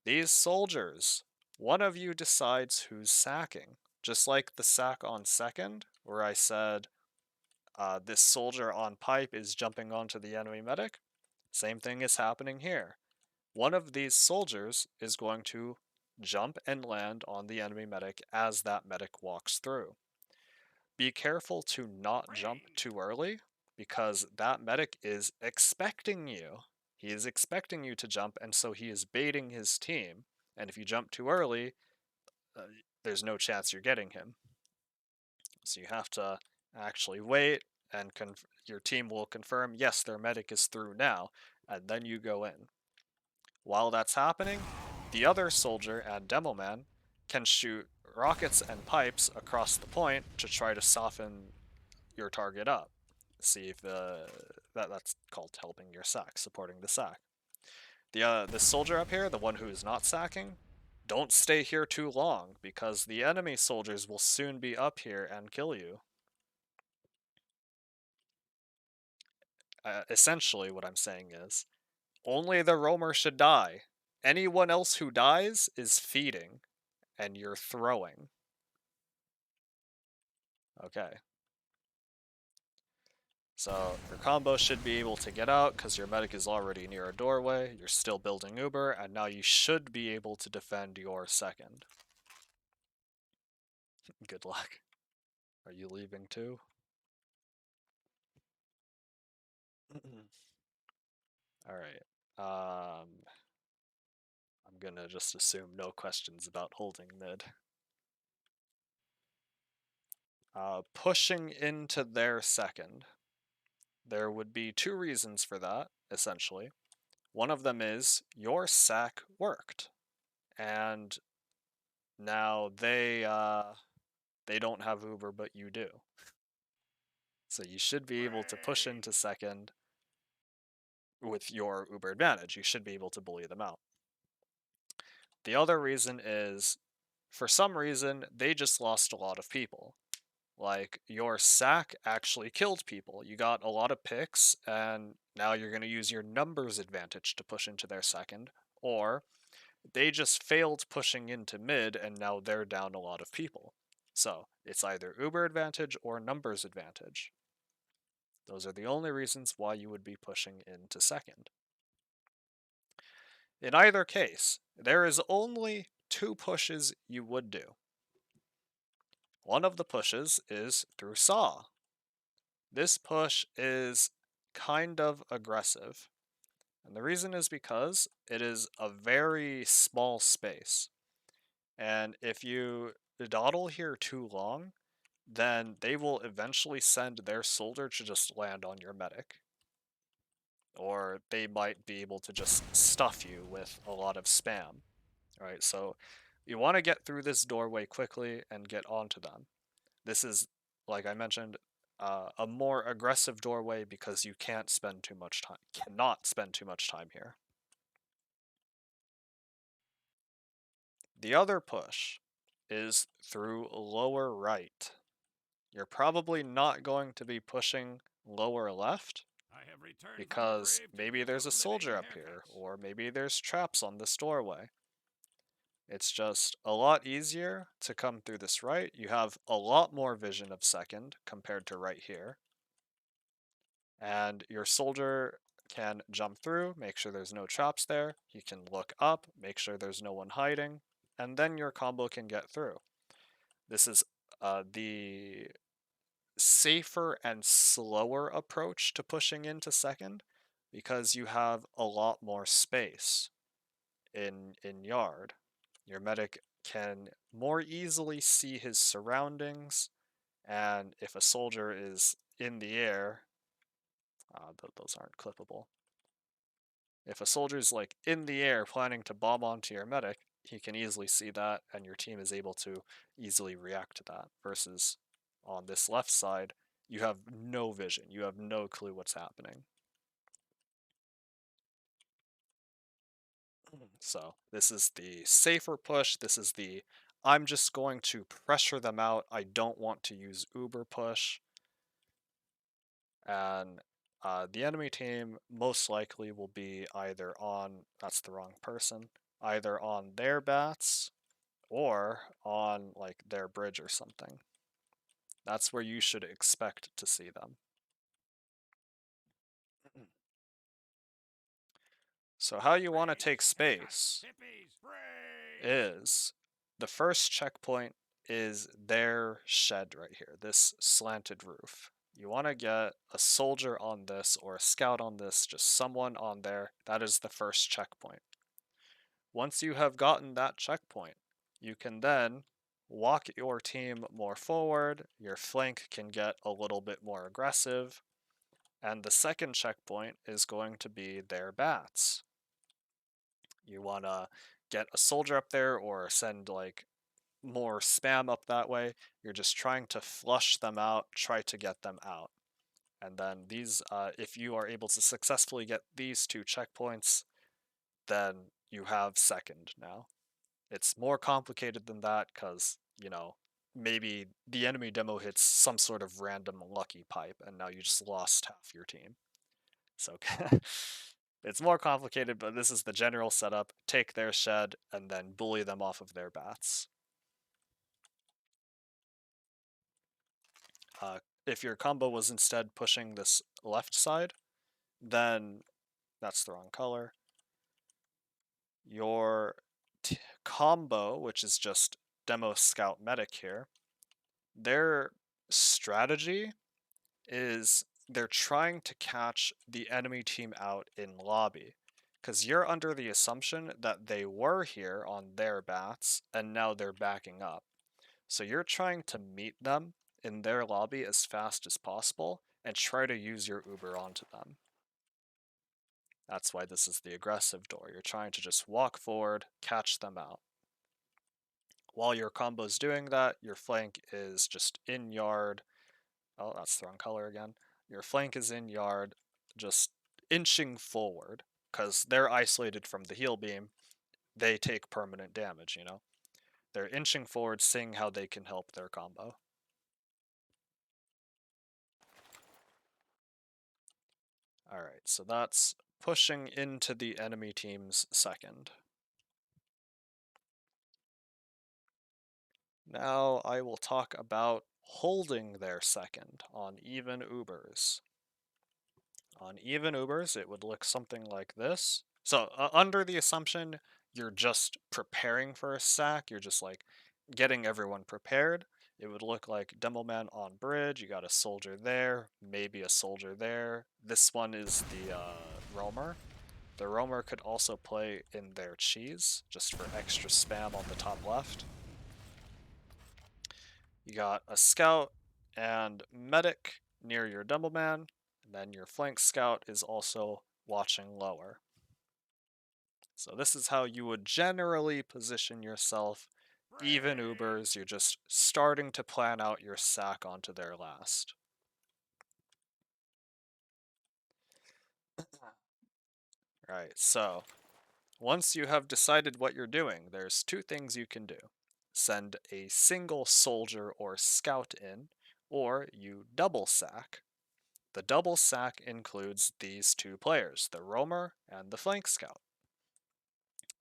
These soldiers, one of you decides who's sacking. Just like the sack on second, where I said this soldier on pipe is jumping onto the enemy medic, same thing is happening here. One of these soldiers is going to jump and land on the enemy medic as that medic walks through. Be careful to not jump too early, because that medic is expecting you. He is expecting you to jump, and so he is baiting his team. And if you jump too early, there's no chance you're getting him. So you have to actually wait, and your team will confirm, yes, their medic is through now, and then you go in. While that's happening, the other soldier and demo man can shoot rockets and pipes across the point to try to soften your target up. See if that's called helping your sack, supporting the sack. The soldier up here, the one who is not sacking, don't stay here too long, because the enemy soldiers will soon be up here and kill you. Essentially, what I'm saying is, only the roamer should die. Anyone else who dies is feeding, and you're throwing. Okay. So your combo should be able to get out because your medic is already near a doorway. You're still building Uber, and now you should be able to defend your second. Good luck. Are you leaving too? Alright. I'm gonna just assume no questions about holding mid. Pushing into their second. There would be two reasons for that, essentially. One of them is your sack worked, and now they don't have Uber, but you do. So you should be able to push into second with your Uber advantage. You should be able to bully them out. The other reason is, for some reason, they just lost a lot of people. Like, your sack actually killed people. You got a lot of picks, and now you're going to use your numbers advantage to push into their second. Or, they just failed pushing into mid, and now they're down a lot of people. So, it's either Uber advantage or numbers advantage. Those are the only reasons why you would be pushing into second. In either case, there is only two pushes you would do. One of the pushes is through Saw. This push is kind of aggressive, and the reason is because it is a very small space. And if you dawdle here too long, then they will eventually send their soldier to just land on your medic. Or they might be able to just stuff you with a lot of spam. Alright, so you want to get through this doorway quickly and get onto them. This is, like I mentioned, a more aggressive doorway because you cannot spend too much time here. The other push is through lower right. You're probably not going to be pushing lower left, I have returned from the because grave to maybe give there's you a soldier living up here, haircuts. or maybe there's traps on this doorway. It's just a lot easier to come through this right. You have a lot more vision of second compared to right here. And your soldier can jump through, make sure there's no traps there. He can look up, make sure there's no one hiding, and then your combo can get through. This is the safer and slower approach to pushing into second, because you have a lot more space in yard. Your medic can more easily see his surroundings, and if a soldier is in the air, those aren't clippable. If a soldier's like in the air planning to bomb onto your medic, he can easily see that, and your team is able to easily react to that. Versus on this left side, you have no vision. You have no clue what's happening. So this is the safer push. This is the I'm just going to pressure them out. I don't want to use Uber push. And the enemy team most likely will be either on, that's the wrong person, either on their bats or on like their bridge or something. That's where you should expect to see them. So how you want to take space is, the first checkpoint is their shed right here, this slanted roof. You want to get a soldier on this or a scout on this, just someone on there. That is the first checkpoint. Once you have gotten that checkpoint, you can then walk your team more forward, your flank can get a little bit more aggressive, and the second checkpoint is going to be their bats. You want to get a soldier up there or send like more spam up that way. You're just trying to flush them out, try to get them out. And then these, if you are able to successfully get these two checkpoints, then you have second now. It's more complicated than that because, you know, maybe the enemy demo hits some sort of random lucky pipe and now you just lost half your team. So it's more complicated, but this is the general setup. Take their shed and then bully them off of their bats. If your combo was instead pushing this left side, then that's the wrong color. Your combo, which is just Demo Scout Medic here, their strategy is they're trying to catch the enemy team out in lobby. Because you're under the assumption that they were here on their bats and now they're backing up. So you're trying to meet them in their lobby as fast as possible and try to use your Uber onto them. That's why this is the aggressive door. You're trying to just walk forward, catch them out. While your combo's doing that, your flank is just in yard. Oh, that's the wrong color again. Your flank is in yard, just inching forward, because they're isolated from the heal beam. They take permanent damage, you know? They're inching forward, seeing how they can help their combo. Alright, so that's pushing into the enemy team's second. Now I will talk about holding their second on even Ubers. On even Ubers, it would look something like this. So under the assumption you're just preparing for a sack, you're just like getting everyone prepared, it would look like Demo Man on bridge, you got a soldier there, maybe a soldier there. This one is the roamer. The roamer could also play in their cheese, just for extra spam on the top left. You got a scout and medic near your Demo Man, and then your flank scout is also watching lower. So this is how you would generally position yourself. Even Ubers, you're just starting to plan out your sack onto their last. Right, so once you have decided what you're doing, there's two things you can do. Send a single soldier or scout in, or you double sack. The double sack includes these two players, the roamer and the flank scout.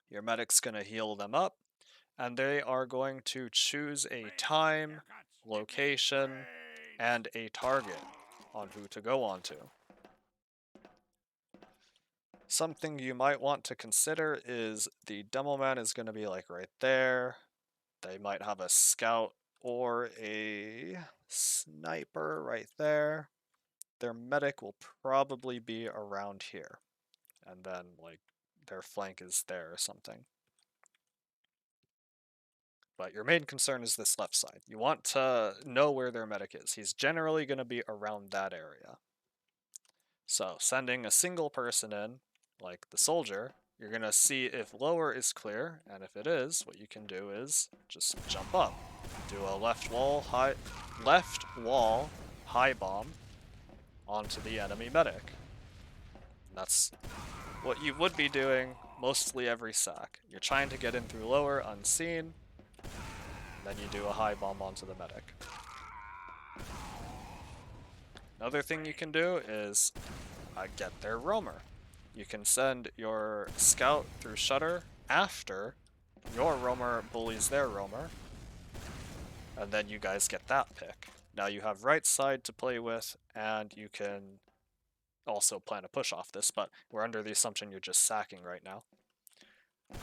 Your medic's going to heal them up, and they are going to choose a time, location, and a target on who to go onto. Something you might want to consider is the Demo Man is going to be like right there. They might have a scout or a sniper right there. Their medic will probably be around here. And then, like, their flank is there or something. But your main concern is this left side. You want to know where their medic is. He's generally going to be around that area. So, sending a single person in, like the soldier, you're going to see if lower is clear, and if it is, what you can do is just jump up. Do a left wall, high bomb onto the enemy medic. And that's what you would be doing mostly every sack. You're trying to get in through lower unseen, then you do a high bomb onto the medic. Another thing you can do is get their roamer. You can send your scout through shutter after your roamer bullies their roamer, and then you guys get that pick. Now you have right side to play with, and you can also plan a push off this, but we're under the assumption you're just sacking right now.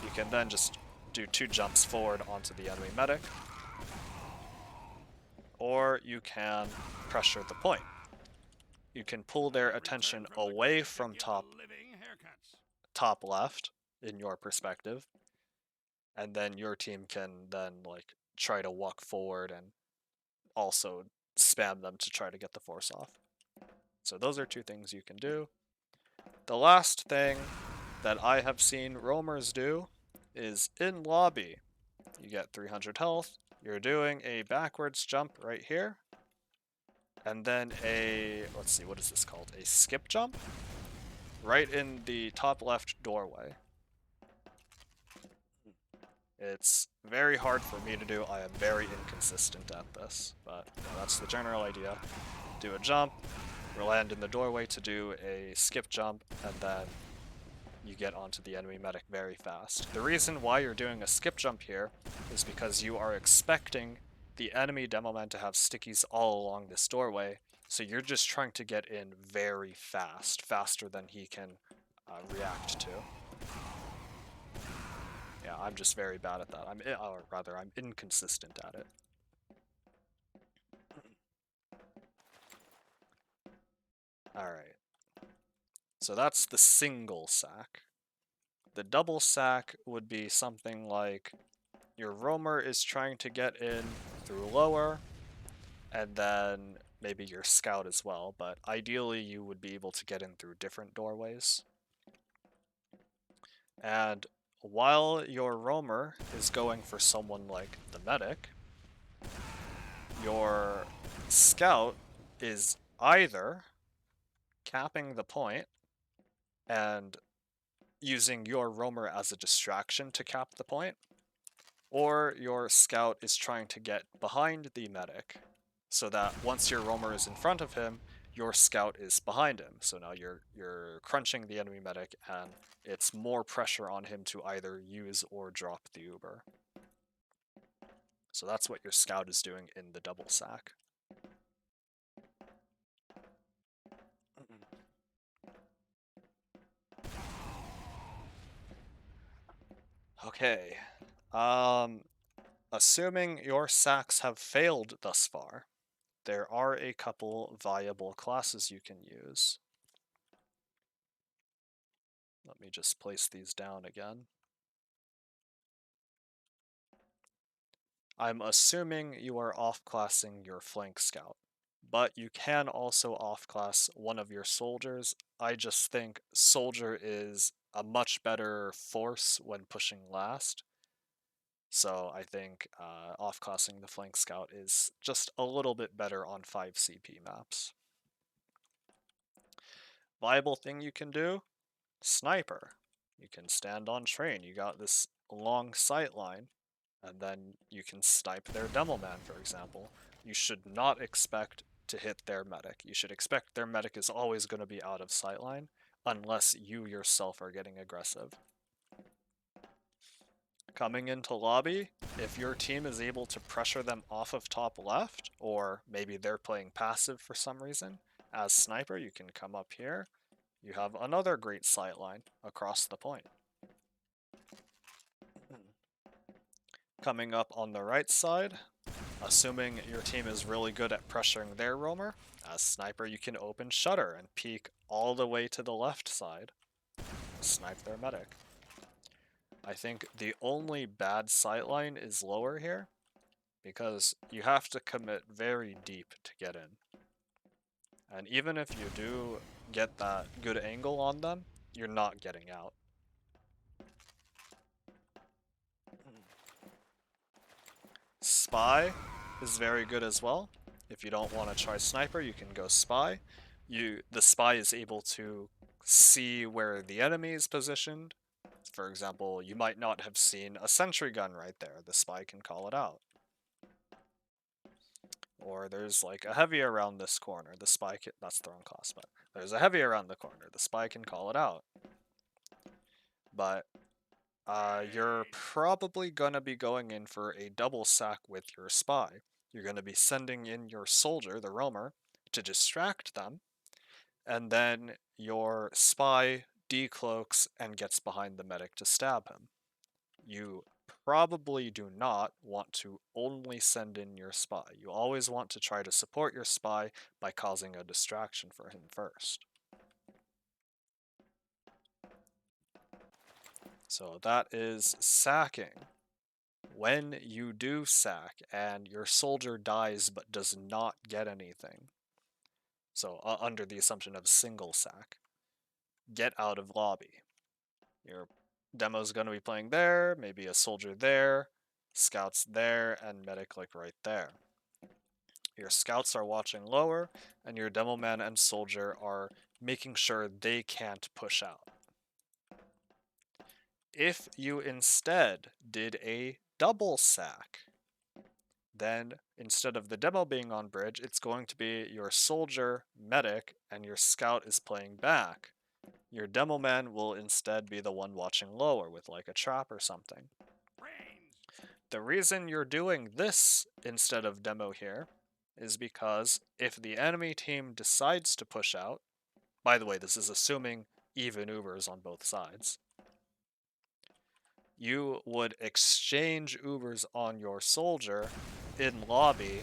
You can then just do 2 jumps forward onto the enemy medic, or you can pressure the point. You can pull their attention away from top left in your perspective, and then your team can then like try to walk forward and also spam them to try to get the force off. So those are 2 things you can do. The last thing that I have seen roamers do is in lobby. You get 300 health, you're doing a backwards jump right here, and then a, let's see, what is this called? A skip jump? Right in the top left doorway. It's very hard for me to do. I am very inconsistent at this, but that's the general idea. Do a jump, land in the doorway to do a skip jump, and then you get onto the enemy medic very fast. The reason why you're doing a skip jump here is because you are expecting the enemy demoman to have stickies all along this doorway, so you're just trying to get in very fast, faster than he can react to. Yeah, I'm just very bad at that. Or rather, I'm inconsistent at it. Alright. So that's the single sack. The double sack would be something like your roamer is trying to get in through lower, and then maybe your scout as well, but ideally you would be able to get in through different doorways. And while your roamer is going for someone like the medic, your scout is either capping the point and using your roamer as a distraction to cap the point, or your scout is trying to get behind the medic so that once your roamer is in front of him, your scout is behind him. So now you're crunching the enemy medic, and it's more pressure on him to either use or drop the Uber. So that's what your scout is doing in the double sack. Okay. Assuming your sacks have failed thus far, there are a couple viable classes you can use. Let me just place these down again. I'm assuming you are off-classing your flank scout, but you can also off-class one of your soldiers. I just think soldier is a much better force when pushing last. So I think off-classing the flank scout is just a little bit better on 5 CP maps. Viable thing you can do? Sniper. You can stand on train. You got this long sight line, and then you can snipe their demo man, for example. You should not expect to hit their medic. You should expect their medic is always going to be out of sightline, unless you yourself are getting aggressive. Coming into lobby, if your team is able to pressure them off of top left, or maybe they're playing passive for some reason, as sniper you can come up here. You have another great sightline across the point. Coming up on the right side, assuming your team is really good at pressuring their roamer, as sniper you can open shutter and peek all the way to the left side. Snipe their medic. I think the only bad sightline is lower here, because you have to commit very deep to get in. And even if you do get that good angle on them, you're not getting out. Spy is very good as well. If you don't want to try sniper, you can go spy. The spy is able to see where the enemy is positioned. For example, you might not have seen a sentry gun right there. The spy can call it out. Or there's like a heavy around this corner. The spy can, that's the wrong class, but there's a heavy around the corner. The spy can call it out. But you're probably gonna be going in for a double sack with your spy. You're gonna be sending in your soldier, the roamer, to distract them, and then your spy decloaks and gets behind the medic to stab him. You probably do not want to only send in your spy. You always want to try to support your spy by causing a distraction for him first. So that is sacking. When you do sack and your soldier dies but does not get anything, so under the assumption of single sack, get out of lobby. Your demo's going to be playing there, maybe a soldier there, scouts there, and medic like right there. Your scouts are watching lower, and your demo man and soldier are making sure they can't push out. If you instead did a double sack, then instead of the demo being on bridge, it's going to be your soldier, medic, and your scout is playing back. Your demo man will instead be the one watching lower with like a trap or something. The reason you're doing this instead of demo here is because if the enemy team decides to push out, by the way, this is assuming even Ubers on both sides, you would exchange Ubers on your soldier in lobby,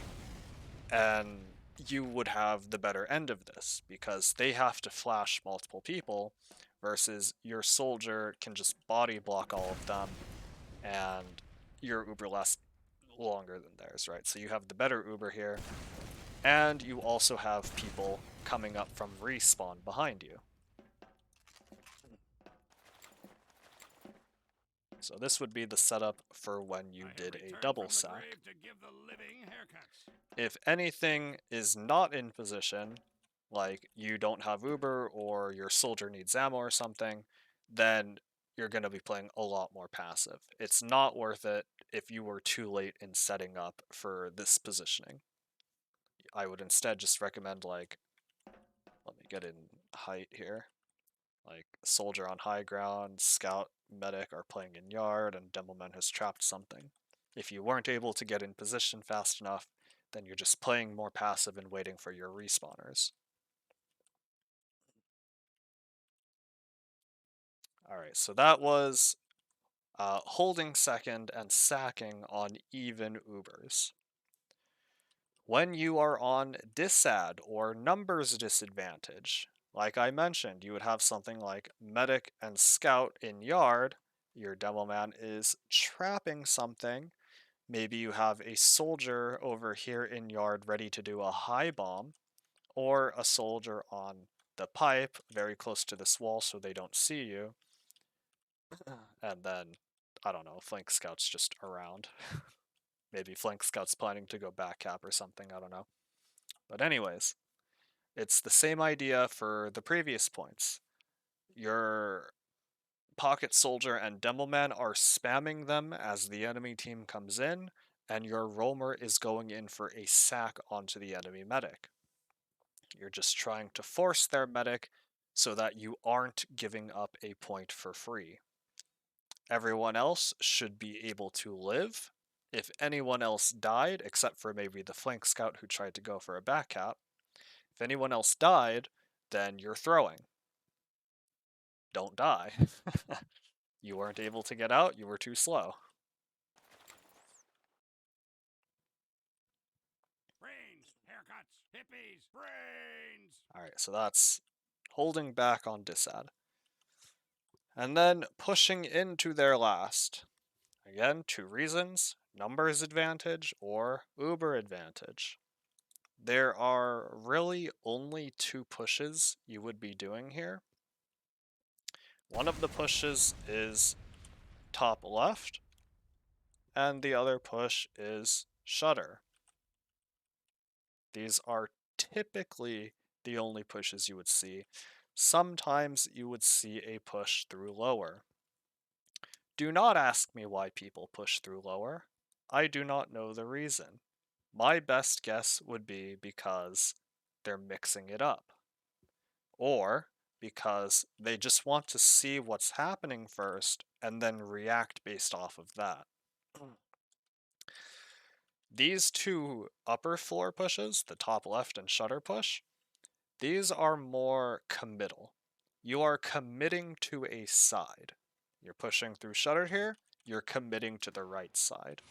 and you would have the better end of this because they have to flash multiple people versus your soldier can just body block all of them and your Uber lasts longer than theirs, right? So you have the better Uber here, and you also have people coming up from respawn behind you. So this would be the setup for when you did a double sack. If anything is not in position, like you don't have Uber or your soldier needs ammo or something, then you're going to be playing a lot more passive. It's not worth it if you were too late in setting up for this positioning. I would instead just recommend, like, let me get in height here. Like, soldier on high ground, scout, medic are playing in yard, and demoman has trapped something. If you weren't able to get in position fast enough, then you're just playing more passive and waiting for your respawners. Alright, so that was holding second and sacking on even Ubers. When you are on disad or numbers disadvantage, like I mentioned, you would have something like medic and scout in yard. Your demo man is trapping something. Maybe you have a soldier over here in yard ready to do a high bomb, or a soldier on the pipe very close to this wall so they don't see you. And then, I don't know, flank scout's just around. Maybe flank scout's planning to go back cap or something, I don't know. But anyways, it's the same idea for the previous points. Your pocket soldier and demo man are spamming them as the enemy team comes in, and your roamer is going in for a sack onto the enemy medic. You're just trying to force their medic so that you aren't giving up a point for free. Everyone else should be able to live. If anyone else died, except for maybe the flank scout who tried to go for a back cap, if anyone else died, then you're throwing. Don't die. You weren't able to get out, you were too slow. Brains, haircuts, hippies, brains. Alright, so that's holding back on disad. And then pushing into their last. Again, two reasons: numbers advantage or Uber advantage. There are really only two pushes you would be doing here. One of the pushes is top left, and the other push is shutter. These are typically the only pushes you would see. Sometimes you would see a push through lower. Do not ask me why people push through lower. I do not know the reason. My best guess would be because they're mixing it up, or because they just want to see what's happening first and then react based off of that. These two upper floor pushes, the top left and shutter push, these are more committal. You are committing to a side. You're pushing through shutter here, you're committing to the right side.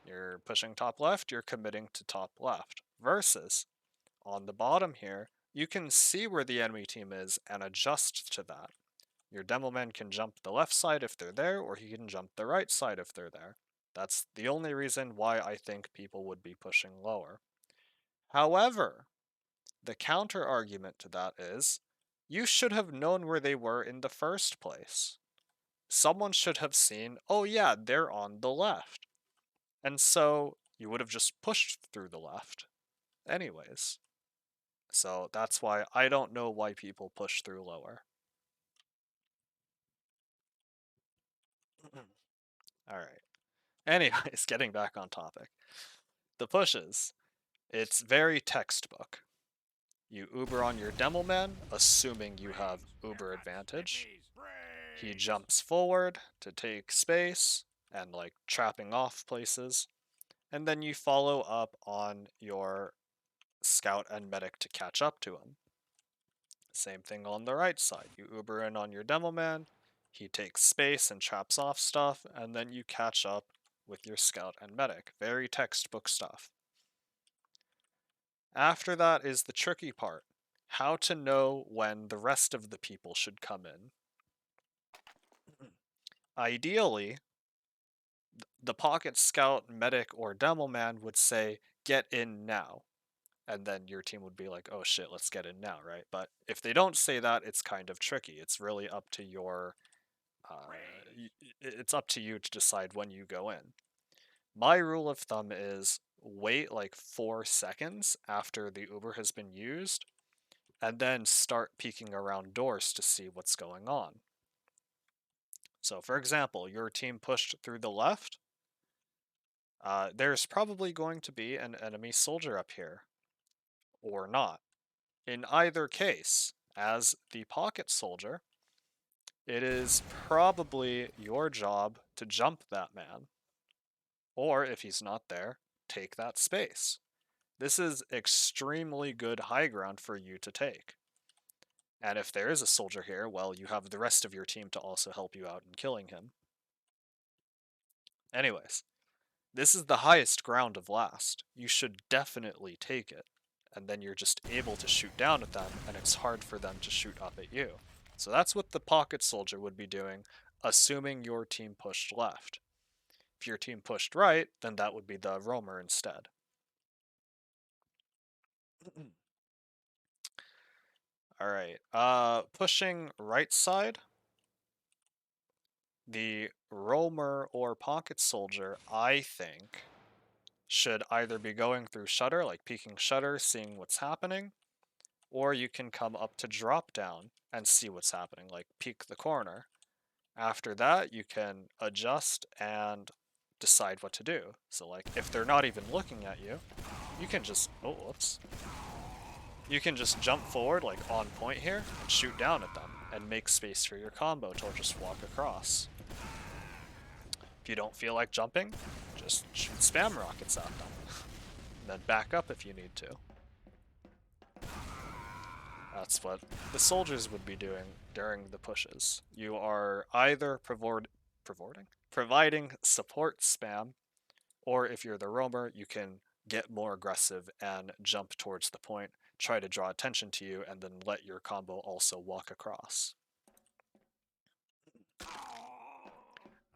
You're pushing top left, you're committing to top left. Versus, on the bottom here, you can see where the enemy team is and adjust to that. Your demo man can jump the left side if they're there, or he can jump the right side if they're there. That's the only reason why I think people would be pushing lower. However, the counter argument to that is, you should have known where they were in the first place. Someone should have seen, oh yeah, they're on the left. And so you would have just pushed through the left anyways. So that's why I don't know why people push through lower. Alright. Anyways, getting back on topic. The pushes. It's very textbook. You Uber on your demo man, assuming you have Uber advantage. He jumps forward to take space and like trapping off places. And then you follow up on your scout and medic to catch up to him. Same thing on the right side. You Uber in on your demo man, he takes space and traps off stuff, and then you catch up with your scout and medic. Very textbook stuff. After that is the tricky part. How to know when the rest of the people should come in. Ideally, the pocket scout, medic, or demo man would say, get in now. And then your team would be like, oh shit, let's get in now, right? But if they don't say that, it's kind of tricky. It's really up to your... it's up to you to decide when you go in. My rule of thumb is wait like 4 seconds after the Uber has been used, and then start peeking around doors to see what's going on. So for example, your team pushed through the left. There's probably going to be an enemy soldier up here. Or not. In either case, as the pocket soldier, it is probably your job to jump that man. Or if he's not there, take that space. This is extremely good high ground for you to take. And if there is a soldier here, well, you have the rest of your team to also help you out in killing him. Anyways, this is the highest ground of last. You should definitely take it. And then you're just able to shoot down at them, and it's hard for them to shoot up at you. So that's what the pocket soldier would be doing, assuming your team pushed left. If your team pushed right, then that would be the roamer instead. Alright, pushing right side. The roamer or pocket soldier, I think, should either be going through shutter, like peeking shutter, seeing what's happening, or you can come up to drop down and see what's happening, like peek the corner. After that, you can adjust and decide what to do. So like, if they're not even looking at you, you can just, oh, whoops. You can just jump forward, like on point here, and shoot down at them, and make space for your combo to just walk across. If you don't feel like jumping, just shoot spam rockets at them. Then back up if you need to. That's what the soldiers would be doing during the pushes. You are either providing support spam, or if you're the roamer, you can get more aggressive and jump towards the point, try to draw attention to you, and then let your combo also walk across.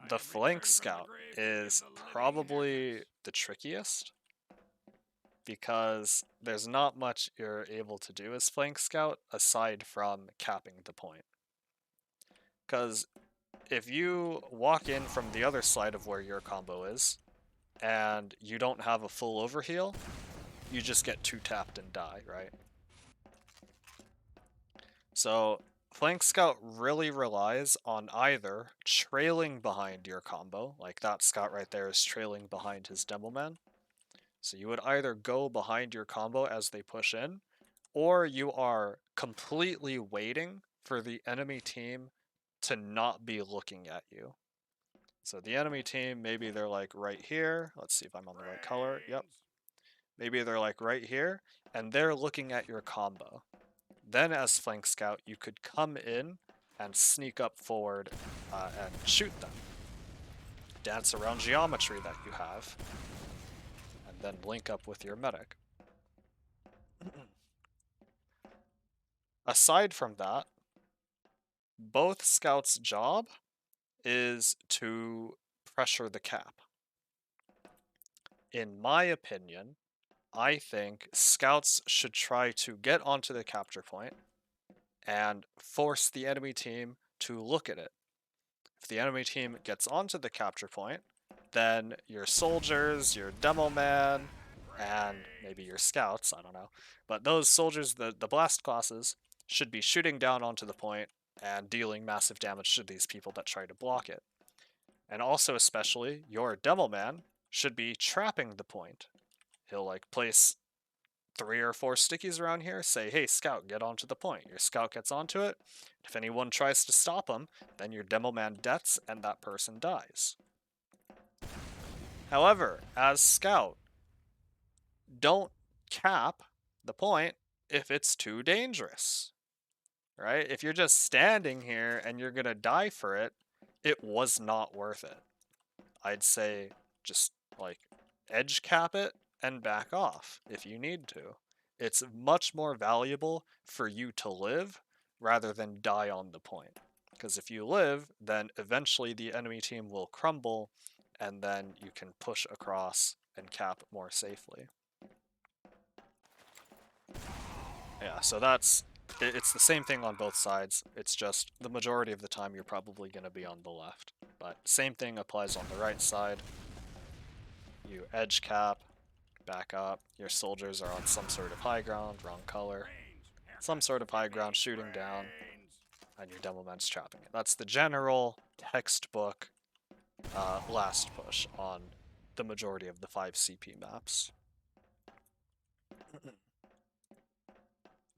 The flank scout is probably the trickiest, because there's not much you're able to do as flank scout aside from capping the point. Because if you walk in from the other side of where your combo is, and you don't have a full overheal, you just get 2-tapped and die, right? So flank scout really relies on either trailing behind your combo, like that scout right there is trailing behind his demo man. So you would either go behind your combo as they push in, or you are completely waiting for the enemy team to not be looking at you. So the enemy team, maybe they're like right here. Let's see if I'm on the right color. Yep. Maybe they're like right here, and they're looking at your combo. Then as flank scout, you could come in and sneak up forward and shoot them. Dance around geometry that you have, and then link up with your medic. Aside from that, both scouts' job is to pressure the cap. In my opinion, I think scouts should try to get onto the capture point and force the enemy team to look at it. If the enemy team gets onto the capture point, then your soldiers, your demo man, and maybe your scouts, I don't know, but those soldiers, the blast classes, should be shooting down onto the point and dealing massive damage to these people that try to block it. And also, especially, your Devilman should be trapping the point. He'll like place 3 or 4 stickies around here, say, hey, Scout, get onto the point. Your Scout gets onto it. If anyone tries to stop him, then your Devilman deaths and that person dies. However, as Scout, don't cap the point if it's too dangerous, right? If you're just standing here and you're gonna die for it, it was not worth it. I'd say just like edge cap it and back off if you need to. It's much more valuable for you to live rather than die on the point. Because if you live, then eventually the enemy team will crumble and then you can push across and cap more safely. Yeah, so it's the same thing on both sides. It's just the majority of the time you're probably going to be on the left. But same thing applies on the right side. You edge cap, back up. Your soldiers are on some sort of high ground, wrong color. Some sort of high ground shooting down, and your Devilman's trapping it. That's the general textbook last push on the majority of the 5 CP maps.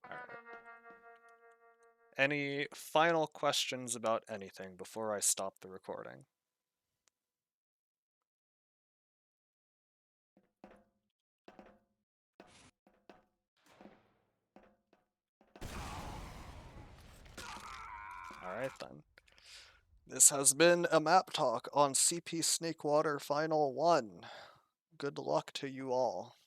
Alright. Any final questions about anything before I stop the recording? Alright then. This has been a map talk on CP Snakewater Final 1. Good luck to you all.